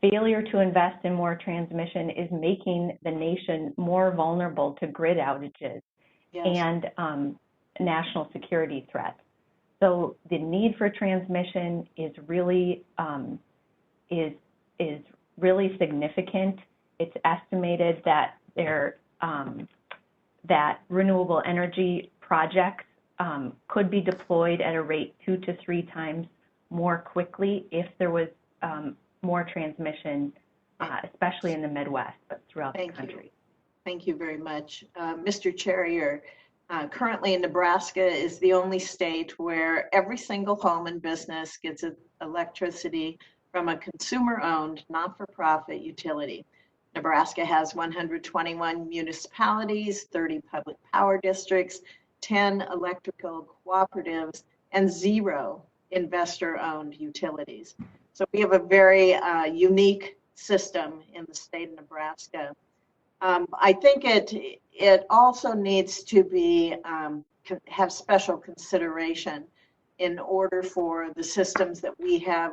failure to invest in more transmission is making the nation more vulnerable to grid outages and national security threats. So the need for transmission is really significant. It's estimated that that renewable energy projects could be deployed at a rate 2 to 3 times more quickly if there was more transmission, especially in the Midwest, but throughout the country. Thank you very much. Mr. Chair, currently Nebraska is the only state where every single home and business gets electricity from a consumer-owned, not-for-profit utility. Nebraska has 121 municipalities, 30 public power districts, 10 electrical cooperatives, and 0 investor-owned utilities. So we have a very unique system in the state of Nebraska. I think it also needs to be have special consideration in order for the systems that we have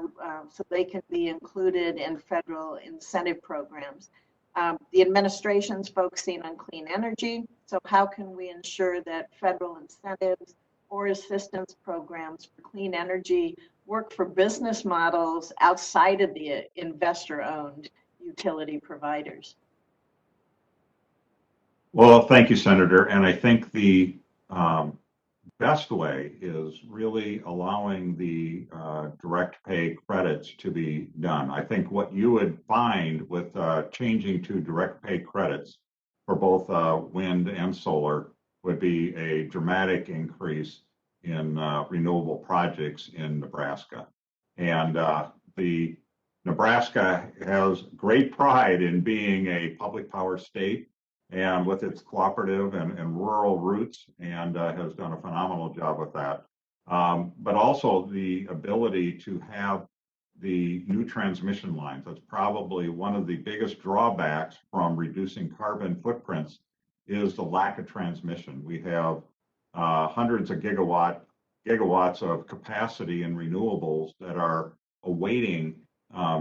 so they can be included in federal incentive programs. The administration's focusing on clean energy, so how can we ensure that federal incentives or assistance programs for clean energy work for business models outside of the investor-owned utility providers? Well, thank you, Senator. And I think the best way is really allowing the direct pay credits to be done. I think what you would find with changing to direct pay credits for both wind and solar would be a dramatic increase in renewable projects in Nebraska. And the Nebraska has great pride in being a public power state and with its cooperative and rural roots, and has done a phenomenal job with that. But also the ability to have the new transmission lines. That's probably one of the biggest drawbacks from reducing carbon footprints is the lack of transmission. We have hundreds of gigawatts of capacity in renewables that are awaiting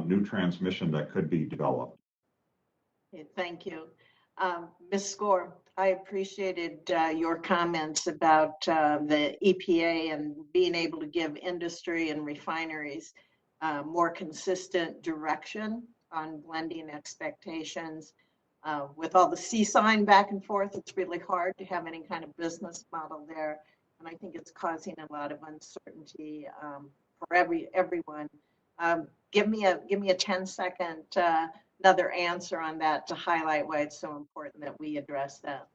new transmission that could be developed. Okay, thank you. Ms. Score, I appreciated your comments about the EPA and being able to give industry and refineries more consistent direction on blending expectations. With all the seesawing back and forth, it's really hard to have any kind of business model there. And I think it's causing a lot of uncertainty for everyone. Give me a 10-second another answer on that to highlight why it's so important that we address that.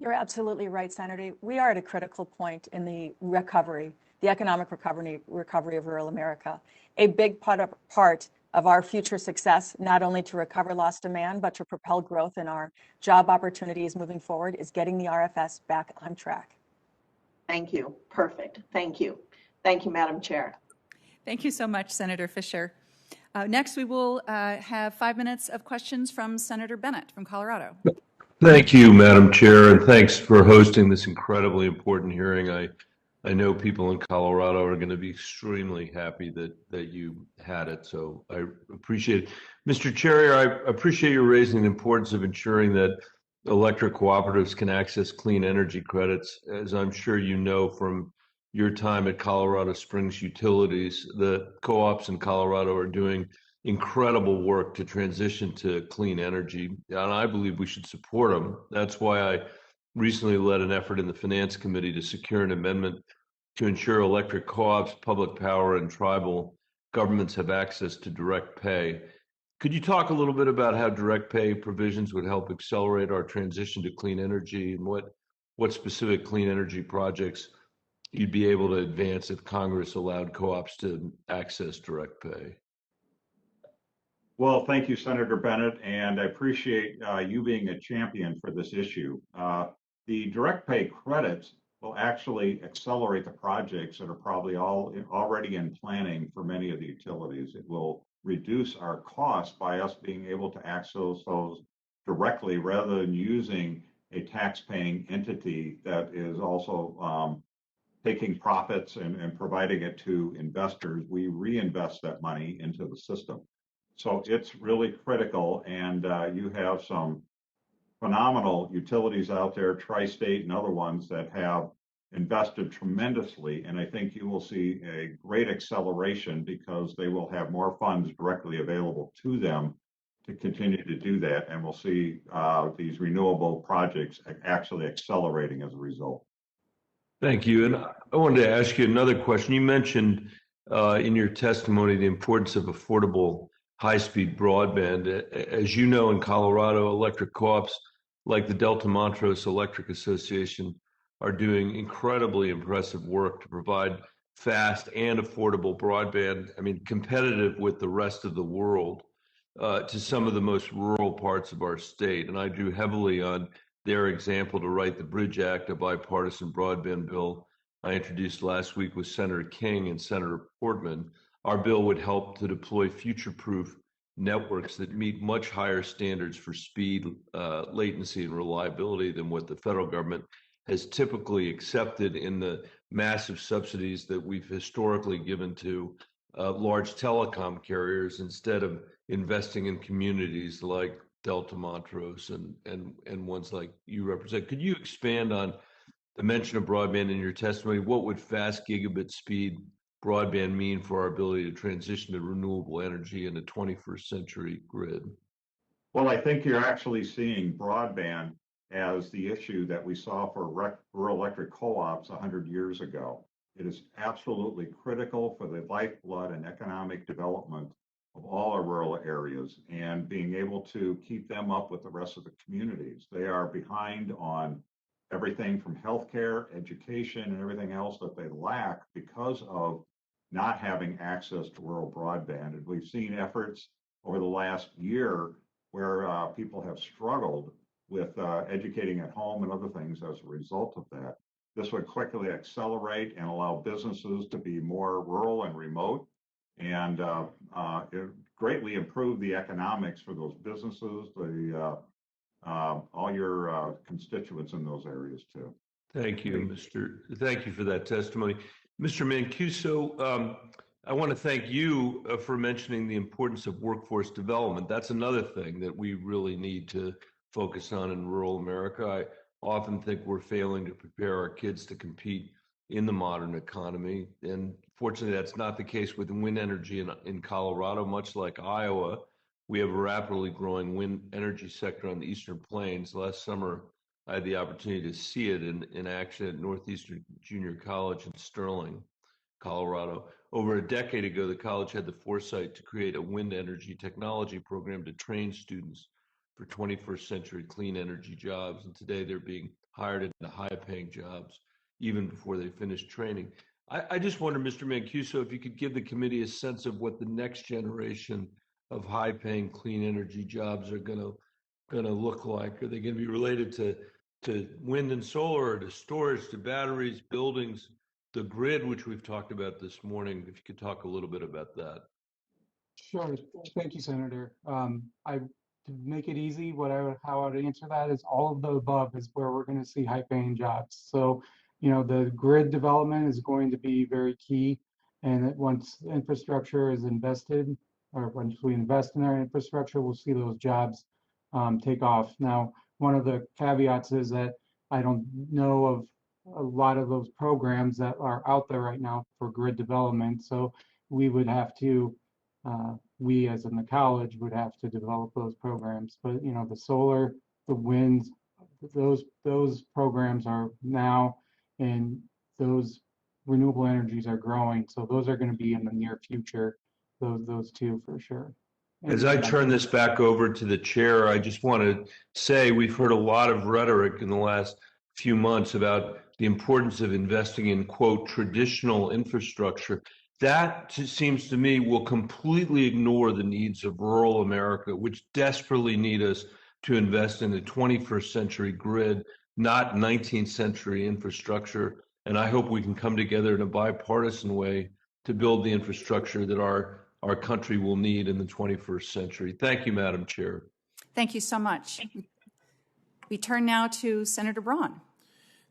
You're absolutely right, Senator. We are at a critical point in the recovery, the economic recovery of rural America. A big part of our future success, not only to recover lost demand, but to propel growth in our job opportunities moving forward, is getting the RFS back on track. Thank you. Perfect. Thank you. Thank you, Madam Chair. Thank you so much, Senator Fisher. Next, we will have 5 minutes of questions from Senator Bennett from Colorado. Thank you, Madam Chair, and thanks for hosting this incredibly important hearing. I know people in Colorado are going to be extremely happy that you had it, so I appreciate it. Mr. Chair, I appreciate you raising the importance of ensuring that electric cooperatives can access clean energy credits. As I'm sure you know from your time at Colorado Springs Utilities, the co-ops in Colorado are doing incredible work to transition to clean energy, and I believe we should support them. That's why I recently led an effort in the Finance Committee to secure an amendment to ensure electric co-ops, public power, and tribal governments have access to direct pay. Could you talk a little bit about how direct pay provisions would help accelerate our transition to clean energy, and what specific clean energy projects you'd be able to advance if Congress allowed co-ops to access direct pay? Well, thank you, Senator Bennett, and I appreciate you being a champion for this issue. The direct pay credits will actually accelerate the projects that are probably already in planning for many of the utilities. It will reduce our costs by us being able to access those directly rather than using a tax-paying entity that is also taking profits and providing it to investors. We reinvest that money into the system. So it's really critical, and you have some phenomenal utilities out there, Tri-State and other ones that have invested tremendously, and I think you will see a great acceleration because they will have more funds directly available to them to continue to do that, and we'll see these renewable projects actually accelerating as a result. Thank you. And I wanted to ask you another question. You mentioned in your testimony the importance of affordable high-speed broadband. As you know, in Colorado, electric co-ops like the Delta Montrose Electric Association are doing incredibly impressive work to provide fast and affordable broadband, I mean, competitive with the rest of the world, to some of the most rural parts of our state. And I drew heavily on their example to write the Bridge Act, a bipartisan broadband bill I introduced last week with Senator King and Senator Portman. Our bill would help to deploy future-proof networks that meet much higher standards for speed, latency, and reliability than what the federal government has typically accepted in the massive subsidies that we've historically given to large telecom carriers instead of investing in communities like Delta Montrose and ones like you represent. Could you expand on the mention of broadband in your testimony? What would fast gigabit speed broadband mean for our ability to transition to renewable energy in the 21st century grid? Well, I think you're actually seeing broadband as the issue that we saw for rural electric co-ops 100 years ago. It is absolutely critical for the lifeblood and economic development of all our rural areas and being able to keep them up with the rest of the communities. They are behind on everything from healthcare, education, and everything else that they lack because of not having access to rural broadband. And we've seen efforts over the last year where people have struggled with educating at home and other things as a result of that. This would quickly accelerate and allow businesses to be more rural and remote, and it greatly improve the economics for those businesses, all your constituents in those areas too. Thank you, Thank you for that testimony. Mr. Mancuso, I want to thank you for mentioning the importance of workforce development. That's another thing that we really need to focus on in rural America. I often think we're failing to prepare our kids to compete in the modern economy. And fortunately, that's not the case with wind energy in Colorado. Much like Iowa, we have a rapidly growing wind energy sector on the Eastern Plains. Last summer, I had the opportunity to see it in action at Northeastern Junior College in Sterling, Colorado. Over a decade ago, the college had the foresight to create a wind energy technology program to train students for 21st century clean energy jobs. And today they're being hired into high-paying jobs even before they finish training. I just wonder, Mr. Mancuso, if you could give the committee a sense of what the next generation of high-paying clean energy jobs are going to look like. Are they going to be related to wind and solar, or to storage, to batteries, buildings, the grid, which we've talked about this morning? If you could talk a little bit about that. Sure. Thank you, Senator. To make it easy, how I would answer that is all of the above is where we're going to see high-paying jobs. So, the grid development is going to be very key, and that once infrastructure is invested, or once we invest in our infrastructure, we'll see those jobs take off. Now, one of the caveats is that I don't know of a lot of those programs that are out there right now for grid development. So we would have to we as in the college would have to develop those programs. But, you know, the solar, the wind, those programs are now, and those renewable energies are growing. So those are going to be in the near future, those two for sure. As I turn this back over to the chair, I just want to say we've heard a lot of rhetoric in the last few months about the importance of investing in, quote, traditional infrastructure. That seems to me will completely ignore the needs of rural America, which desperately need us to invest in the 21st century grid, not 19th century infrastructure. And I hope we can come together in a bipartisan way to build the infrastructure that our country will need in the 21st century. Thank you, Madam Chair. Thank you so much. We turn now to Senator Braun.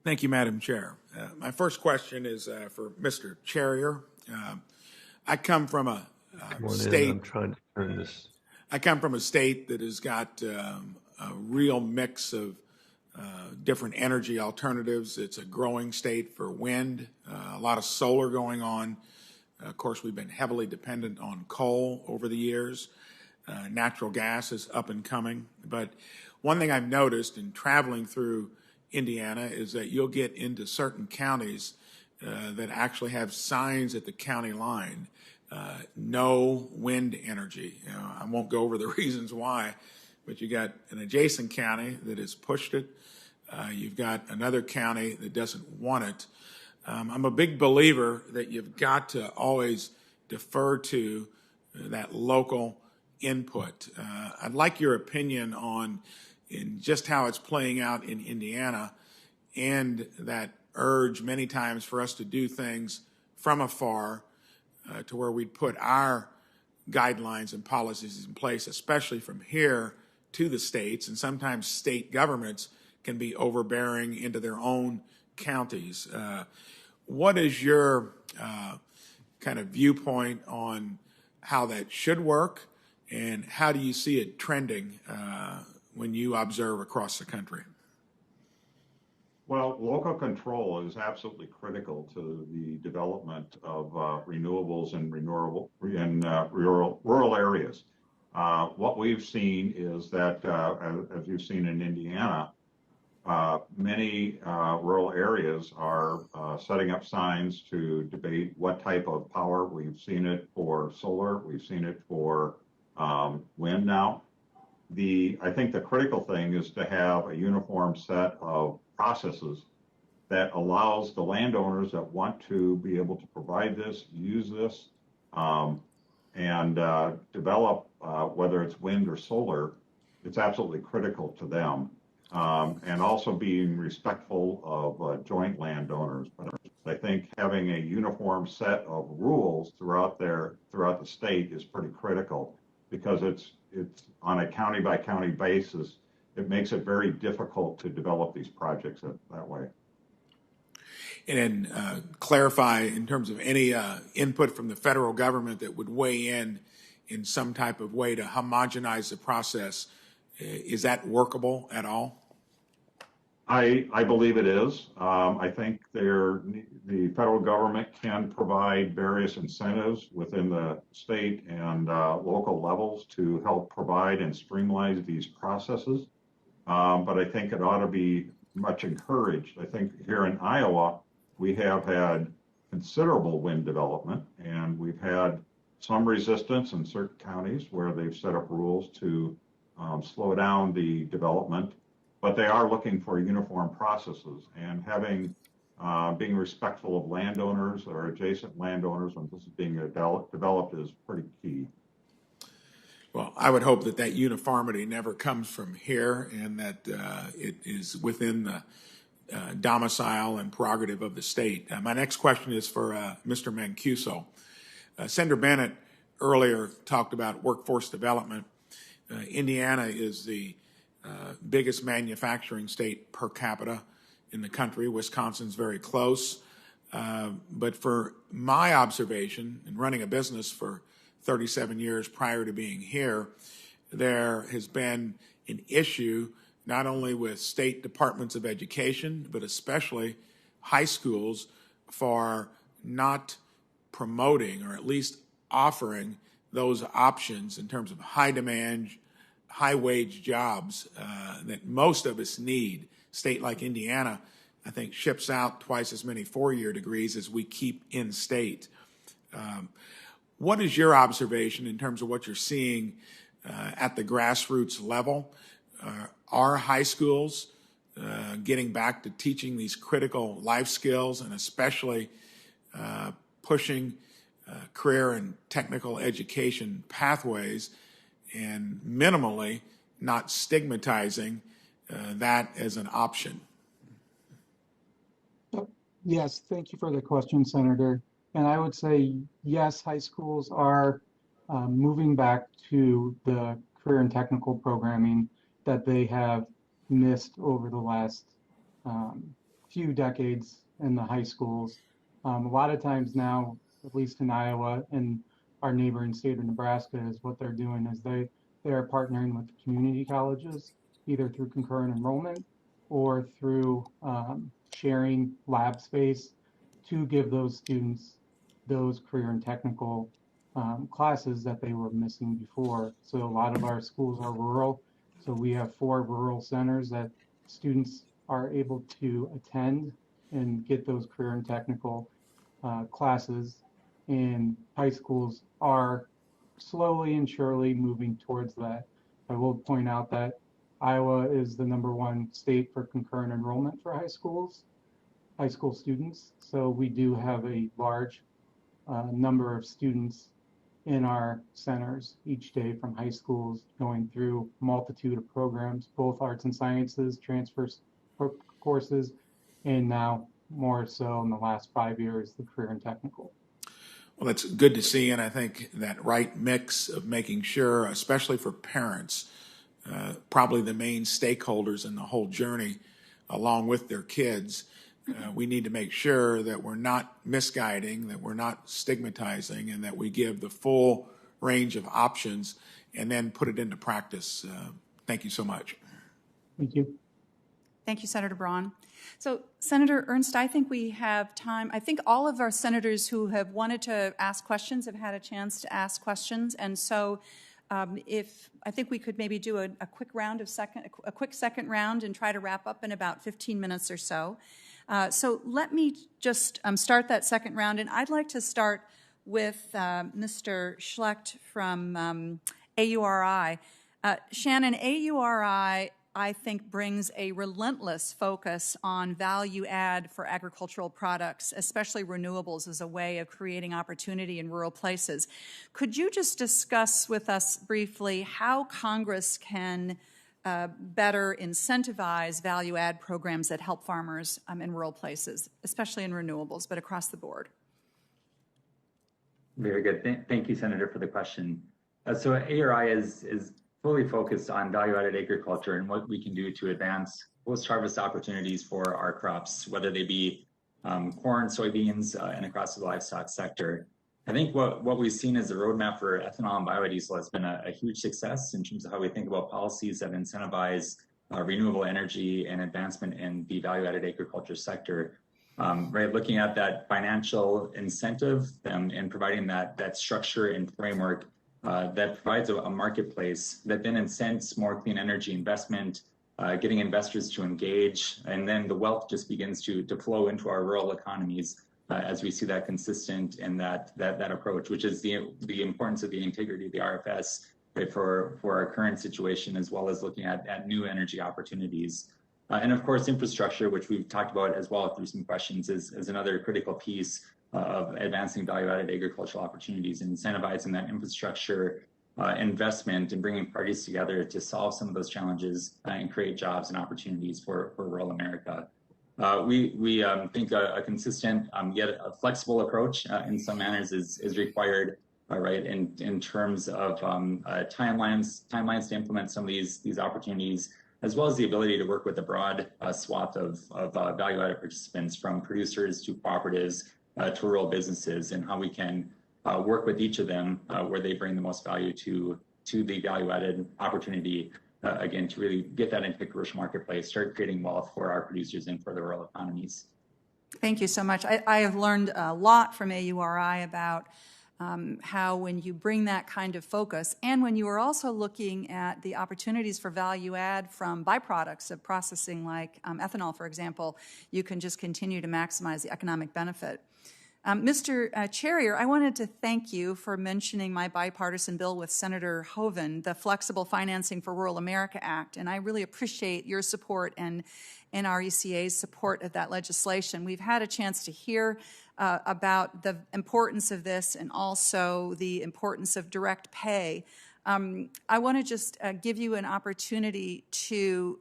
Thank you, Madam Chair. My first question is for Mr. Charrier. I come from a state. I'm trying to turn this. I come from a state that has got a real mix of different energy alternatives. It's a growing state for wind, a lot of solar going on. Of course, we've been heavily dependent on coal over the years. Natural gas is up and coming. But one thing I've noticed in traveling through Indiana is that you'll get into certain counties that actually have signs at the county line, no wind energy. You know, I won't go over the reasons why, but you got an adjacent county that has pushed it. You've got another county that doesn't want it. I'm a big believer that you've got to always defer to that local input. I'd like your opinion on just how it's playing out in Indiana and that urge many times for us to do things from afar to where we'd put our guidelines and policies in place, especially from here to the states. And sometimes state governments can be overbearing into their own counties. What is your kind of viewpoint on how that should work, and how do you see it trending when you observe across the country? Well, local control is absolutely critical to the development of renewables in rural areas. What we've seen is that, as you've seen in Indiana, many rural areas are setting up signs to debate what type of power. We've seen it for solar. We've seen it for wind now. I think the critical thing is to have a uniform set of processes that allows the landowners that want to be able to provide this, use this, and develop, whether it's wind or solar. It's absolutely critical to them. And also being respectful of joint landowners. But I think having a uniform set of rules throughout the state is pretty critical, because it's on a county by county basis. It makes it very difficult to develop these projects that way. And clarify in terms of any input from the federal government that would weigh in some type of way to homogenize the process. Is that workable at all? I believe it is. I think the federal government can provide various incentives within the state and local levels to help provide and streamline these processes. But I think it ought to be much encouraged. I think here in Iowa, we have had considerable wind development, and we've had some resistance in certain counties where they've set up rules to slow down the development. But they are looking for uniform processes, and being respectful of landowners or adjacent landowners when this is being developed is pretty key. Well, I would hope that uniformity never comes from here, and that it is within the domicile and prerogative of the state. My next question is for Mr. Mancuso. Senator Bennett earlier talked about workforce development. Indiana is the biggest manufacturing state per capita in the country. Wisconsin's very close. But for my observation, in running a business for 37 years prior to being here, there has been an issue not only with state departments of education, but especially high schools for not promoting or at least offering those options in terms of high demand, high wage jobs that most of us need. A state like Indiana, I think, ships out twice as many four-year degrees as we keep in state. What is your observation in terms of what you're seeing at the grassroots level? Are high schools getting back to teaching these critical life skills, and especially pushing career and technical education pathways, and minimally not stigmatizing that as an option? Yes, thank you for the question, Senator. And I would say, yes, high schools are moving back to the career and technical programming that they have missed over the last few decades in the high schools. A lot of times now, at least in Iowa and our neighboring state of Nebraska, is what they're doing is they are partnering with the community colleges, either through concurrent enrollment or through sharing lab space to give those students those career and technical classes that they were missing before. So a lot of our schools are rural. So we have 4 rural centers that students are able to attend and get those career and technical classes. And high schools are slowly and surely moving towards that. I will point out that Iowa is the #1 state for concurrent enrollment for high school students. So we do have a large number of students in our centers each day from high schools going through a multitude of programs, both arts and sciences, transfer courses, and now more so in the last 5 years, the career and technical. Well, that's good to see, and I think that right mix of making sure, especially for parents, probably the main stakeholders in the whole journey, along with their kids, we need to make sure that we're not misguiding, that we're not stigmatizing, and that we give the full range of options and then put it into practice. Thank you so much. Thank you. Thank you, Senator Braun. So, Senator Ernst, I think we have time. I think all of our senators who have wanted to ask questions have had a chance to ask questions, and so if I think we could maybe do a quick second round and try to wrap up in about 15 minutes or so. So let me just start that second round, and I'd like to start with Mr. Schlecht from AURI. Shannon, AURI, I think, brings a relentless focus on value add for agricultural products, especially renewables, as a way of creating opportunity in rural places. Could you just discuss with us briefly how Congress can better incentivize value add programs that help farmers in rural places, especially in renewables, but across the board? Very good. Thank you, Senator, for the question. So ARI is fully focused on value-added agriculture and what we can do to advance post-harvest opportunities for our crops, whether they be corn, soybeans, and across the livestock sector. I think what we've seen as a roadmap for ethanol and biodiesel has been a huge success in terms of how we think about policies that incentivize renewable energy and advancement in the value-added agriculture sector. Right, looking at that financial incentive and providing that structure and framework that provides a marketplace that then incents more clean energy investment, getting investors to engage, and then the wealth just begins to flow into our rural economies as we see that consistent in that approach, which is the importance of the integrity of the RFS, right, for our current situation, as well as looking at new energy opportunities. And of course, infrastructure, which we've talked about as well through some questions, is another critical piece of advancing value-added agricultural opportunities and incentivizing that infrastructure investment and bringing parties together to solve some of those challenges and create jobs and opportunities for rural America. We think a consistent yet a flexible approach in some manners is required, right, in terms of timelines to implement some of these opportunities, as well as the ability to work with a broad swath of value-added participants, from producers to cooperatives to rural businesses, and how we can work with each of them where they bring the most value to the value-added opportunity, again, to really get that into the commercial marketplace, start creating wealth for our producers and for the rural economies. Thank you so much. I have learned a lot from AURI about how when you bring that kind of focus, and when you are also looking at the opportunities for value add from byproducts of processing like ethanol, for example, you can just continue to maximize the economic benefit. Mr. Charrier, I wanted to thank you for mentioning my bipartisan bill with Senator Hoeven, the Flexible Financing for Rural America Act, and I really appreciate your support and NRECA's support of that legislation. We've had a chance to hear about the importance of this and also the importance of direct pay. I want to just give you an opportunity to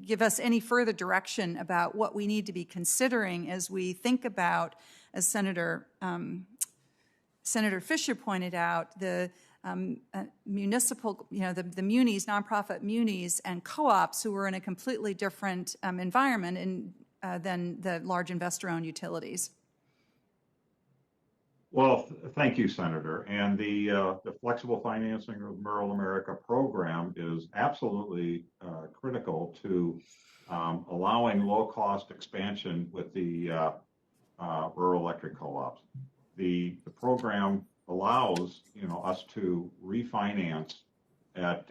give us any further direction about what we need to be considering as we think about, as Senator Fisher pointed out, the municipal, the munis, nonprofit munis, and co-ops who are in a completely different environment than the large investor-owned utilities. Well, thank you, Senator. And the Flexible Financing of Rural America program is absolutely critical to allowing low-cost expansion with the rural electric co-ops. The program allows us to refinance at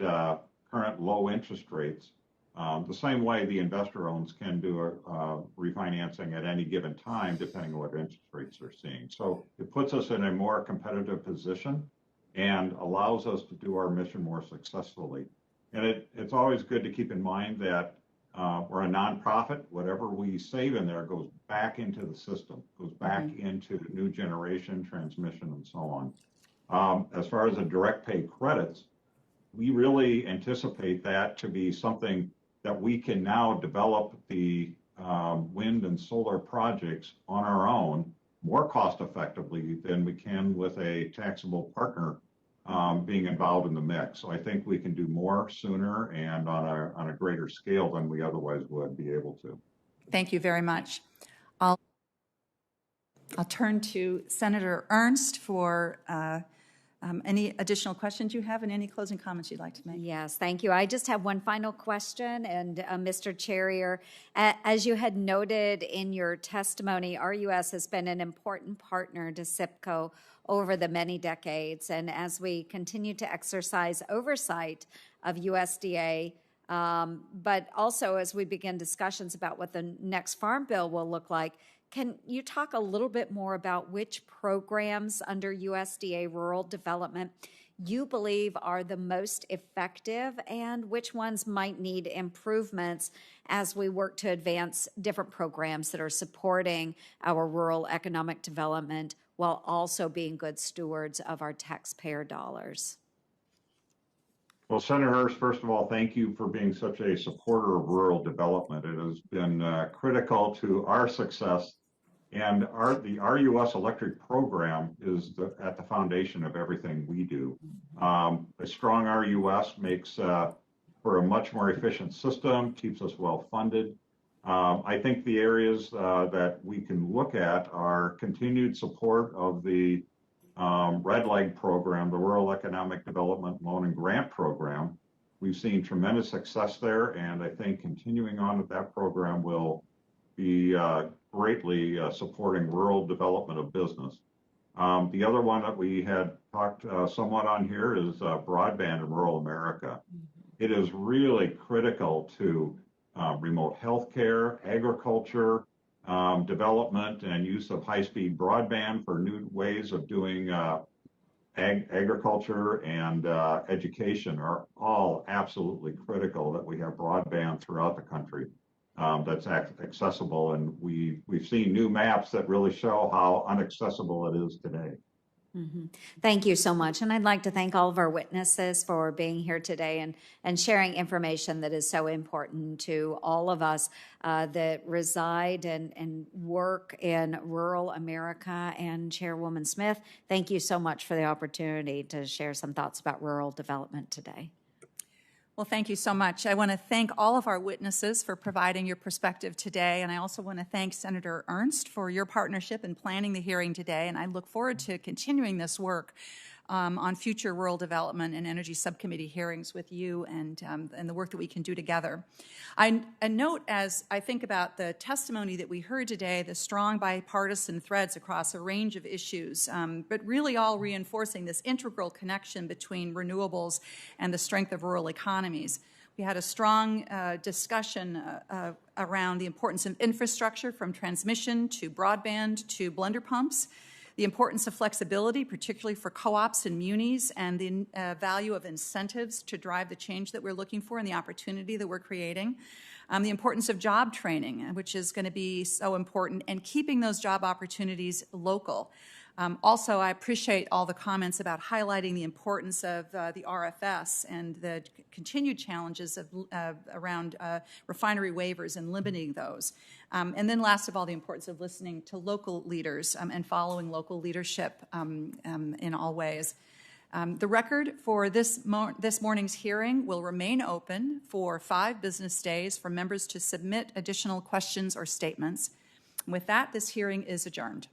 current low interest rates, the same way the investor owns can do a refinancing at any given time, depending on what interest rates they're seeing. So it puts us in a more competitive position and allows us to do our mission more successfully. And it's always good to keep in mind that we're a nonprofit. Whatever we save in there goes back into the system, goes back into new generation, transmission, and so on. As far as the direct pay credits, we really anticipate that to be something that we can now develop the wind and solar projects on our own more cost effectively than we can with a taxable partner being involved in the mix. So I think we can do more sooner and on a greater scale than we otherwise would be able to. Thank you very much. I'll turn to Senator Ernst for any additional questions you have and any closing comments you'd like to make. Yes, thank you. I just have one final question, and Mr. Charrier, as you had noted in your testimony, RUS has been an important partner to SIPCO over the many decades, and as we continue to exercise oversight of USDA, but also as we begin discussions about what the next farm bill will look like, can you talk a little bit more about which programs under USDA rural development you believe are the most effective and which ones might need improvements as we work to advance different programs that are supporting our rural economic development while also being good stewards of our taxpayer dollars? Well, Senator Hurst, first of all, thank you for being such a supporter of rural development. It has been critical to our success, and the RUS electric program is at the foundation of everything we do. A strong RUS makes for a much more efficient system, keeps us well funded. I think the areas that we can look at are continued support of the Red Leg program, the Rural Economic Development Loan and Grant Program. We've seen tremendous success there, and I think continuing on with that program will be greatly supporting rural development of business. The other one that we had talked somewhat on here is broadband in rural America. It is really critical to remote healthcare, agriculture, development and use of high-speed broadband for new ways of doing agriculture and education are all absolutely critical that we have broadband throughout the country that's accessible. And we've seen new maps that really show how inaccessible it is today. Mm-hmm. Thank you so much. And I'd like to thank all of our witnesses for being here today and sharing information that is so important to all of us that reside and work in rural America. And Chairwoman Smith, thank you so much for the opportunity to share some thoughts about rural development today. Well, thank you so much. I want to thank all of our witnesses for providing your perspective today, and I also want to thank Senator Ernst for your partnership in planning the hearing today, and I look forward to continuing this work on future rural development and energy subcommittee hearings with you and the work that we can do together. I note, as I think about the testimony that we heard today, the strong bipartisan threads across a range of issues, but really all reinforcing this integral connection between renewables and the strength of rural economies. We had a strong discussion around the importance of infrastructure, from transmission to broadband to blender pumps, the importance of flexibility, particularly for co-ops and munis, and the value of incentives to drive the change that we're looking for and the opportunity that we're creating. The importance of job training, which is going to be so important, and keeping those job opportunities local. Also, I appreciate all the comments about highlighting the importance of the RFS and the continued challenges around refinery waivers and limiting those. And then last of all, the importance of listening to local leaders and following local leadership in all ways. The record for this morning's hearing will remain open for 5 business days for members to submit additional questions or statements. With that, this hearing is adjourned.